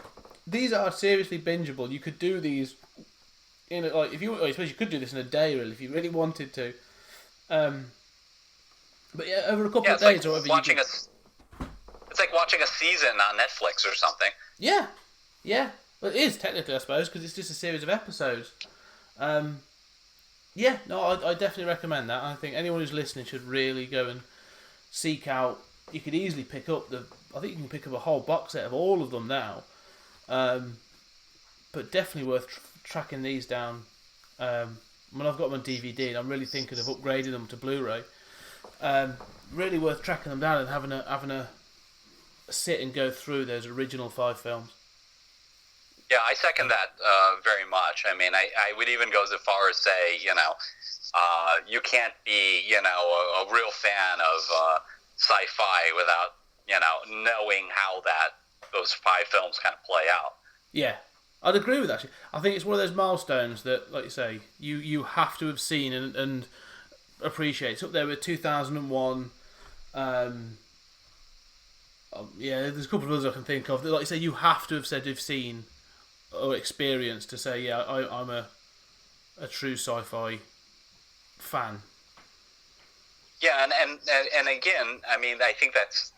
These are seriously bingeable. You could do these I suppose you could do this in a day, really, if you really wanted to. But yeah, over a couple of days, or whatever. It's like watching a season on Netflix or something. Yeah. Well, it is technically, I suppose, because it's just a series of episodes. Yeah, no, I definitely recommend that. I think anyone who's listening should really go and seek out. You could easily pick up I think you can pick up a whole box set of all of them now. But definitely worth tracking these down. When I've got them on DVD, and I'm really thinking of upgrading them to Blu-ray. Really worth tracking them down and having a sit and go through those original 5 films. Yeah, I second that very much. I mean, I would even go as far as say, you can't be, a real fan of sci-fi without, knowing how those 5 films kind of play out. Yeah, I'd agree with that. Actually, I think it's one of those milestones that, like you say, you have to have seen and appreciate. It's up there with 2001. Yeah, there's a couple of others I can think of that, like you say, you have to have said you've seen or experienced to say, yeah, I'm a true sci-fi fan. Yeah, and again, I mean, I think that's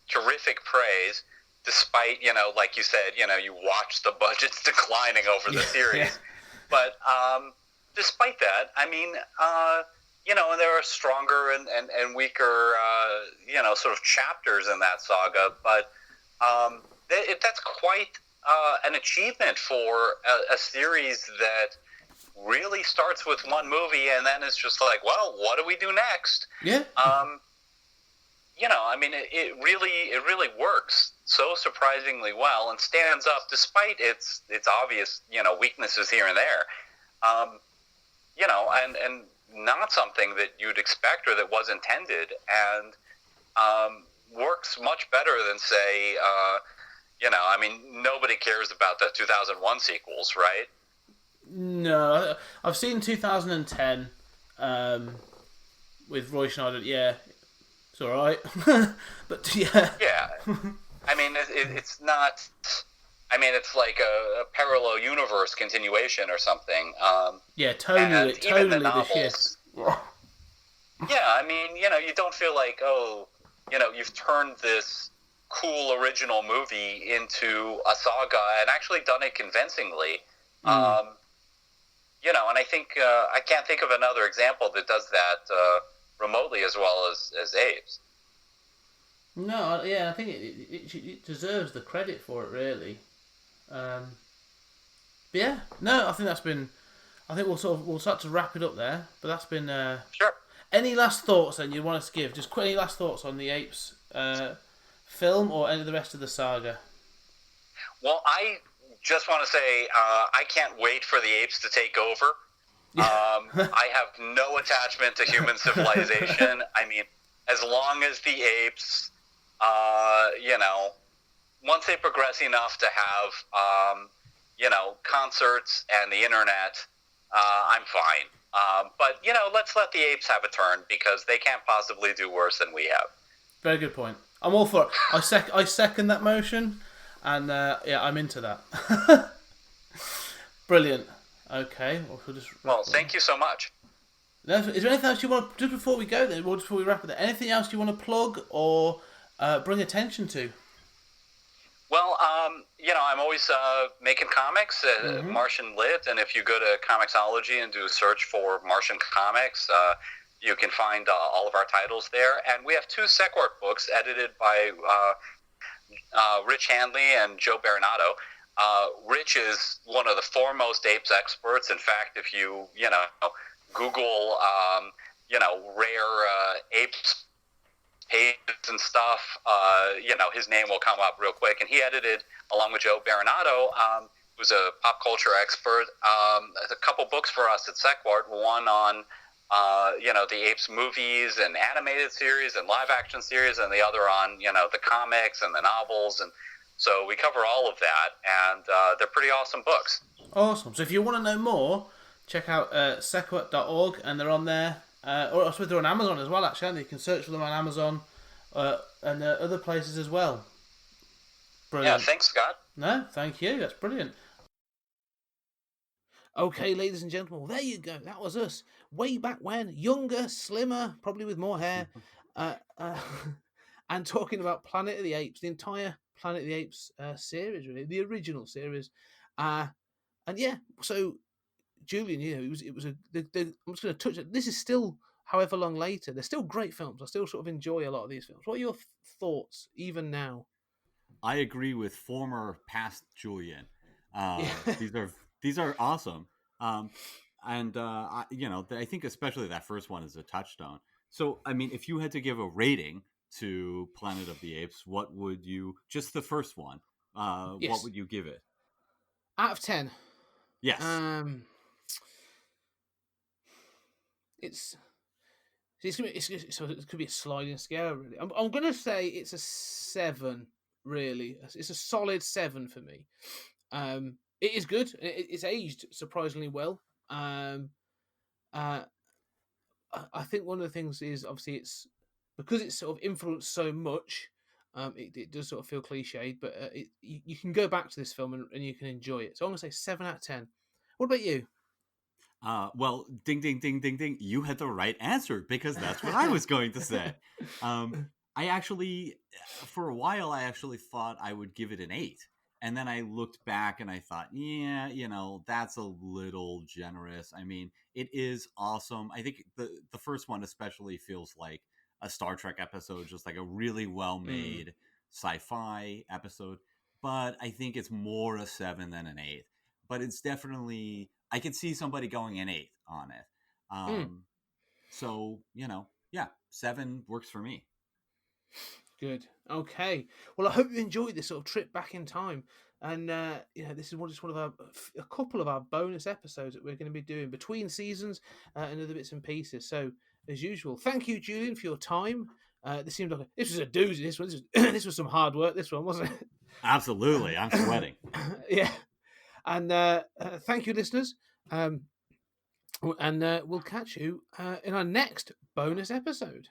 terrific praise. Despite, like you said, you watch the budgets declining over the series. Yeah. But despite that, I mean, and there are stronger and weaker, sort of chapters in that saga. But that's quite an achievement for a series that really starts with one movie and then it's just like, well, what do we do next? Yeah. I mean, it really works so surprisingly well and stands up despite its obvious, weaknesses here and there. And not something that you'd expect or that was intended, and works much better than, say, I mean, nobody cares about the 2001 sequels, right? No, I've seen 2010 with Roy Schneider. Yeah, it's all right, but yeah. Yeah, I mean, it's not. I mean, it's like a parallel universe continuation or something. Yeah, totally the novels, shit. Yeah, I mean, you don't feel like, you've turned this cool original movie into a saga and actually done it convincingly. And I think I can't think of another example that does that remotely as well as Apes. No, yeah, I think it deserves the credit for it, really. But yeah, no, I think that's been. I think we'll start to wrap it up there. But that's been. Sure. Any last thoughts then you want us to give? Just quick, any last thoughts on the Apes film or any of the rest of the saga? Well, I just want to say I can't wait for the apes to take over. Yeah. I have no attachment to human civilization. I mean, as long as the apes, once they progress enough to have, concerts and the internet, I'm fine. But, let's let the apes have a turn because they can't possibly do worse than we have. Very good point. I'm all for it. I second that motion, and I'm into that. Brilliant. Okay, well, thank you so much. Is there anything else you want just before we go? Then, just before we wrap it, anything else you want to plug or bring attention to? Well, I'm always making comics at Martian Lit, and if you go to Comixology and do a search for Martian Comics, you can find all of our titles there. And we have 2 Sequart books edited by Rich Handley and Joe Baronato. Rich is one of the foremost apes experts. In fact, if you, Google, rare apes pages and stuff, his name will come up real quick. And he edited, along with Joe Baronato, who's a pop culture expert, a couple books for us at Sequart. One on, the Apes movies and animated series and live action series, and the other on, the comics and the novels. And so we cover all of that, and they're pretty awesome books. Awesome. So if you want to know more, check out sequart.org, and they're on there. Or I suppose they're on Amazon as well, actually. You can search for them on Amazon and other places as well. Brilliant. Yeah, thanks, Scott. No, thank you. That's brilliant. Okay, ladies and gentlemen, well, there you go. That was us. Way back when, younger, slimmer, probably with more hair, and talking about Planet of the Apes, the entire Planet of the Apes series, really, the original series. And yeah, so Julian, it was a. I'm just going to touch it. This is still, however long later, they're still great films. I still sort of enjoy a lot of these films. What are your thoughts even now? I agree with former past Julian. Yeah. These are awesome. And I think especially that first one is a touchstone. So, I mean, if you had to give a rating to Planet of the Apes, what would you? Just the first one. What Yes. would you give it? Out of 10. Yes. It could be a sliding scale, really. I'm going to say it's a 7, really. It's a solid 7 for me. It is good. It's aged surprisingly well. I think one of the things is obviously it's because it's sort of influenced so much. It does sort of feel cliched, but you can go back to this film and you can enjoy it. So I'm going to say 7 out of 10. What about you? Well, ding, ding, ding, ding, ding. You had the right answer because that's what I was going to say. I actually, for a while, I actually thought I would give it an 8. And then I looked back and I thought, yeah, that's a little generous. I mean, it is awesome. I think the first one especially feels like a Star Trek episode, just like a really well-made sci-fi episode. But I think it's more a 7 than an 8. But it's definitely, I could see somebody going an 8 on it. So, yeah, 7 works for me. Good. Okay. Well, I hope you enjoyed this sort of trip back in time. And, this is just one of a couple of our bonus episodes that we're going to be doing between seasons and other bits and pieces. So, as usual, thank you, Julian, for your time. This seemed like this was a doozy. This was some hard work. This one, wasn't it? Absolutely. I'm sweating. Yeah. And thank you, listeners. And we'll catch you in our next bonus episode.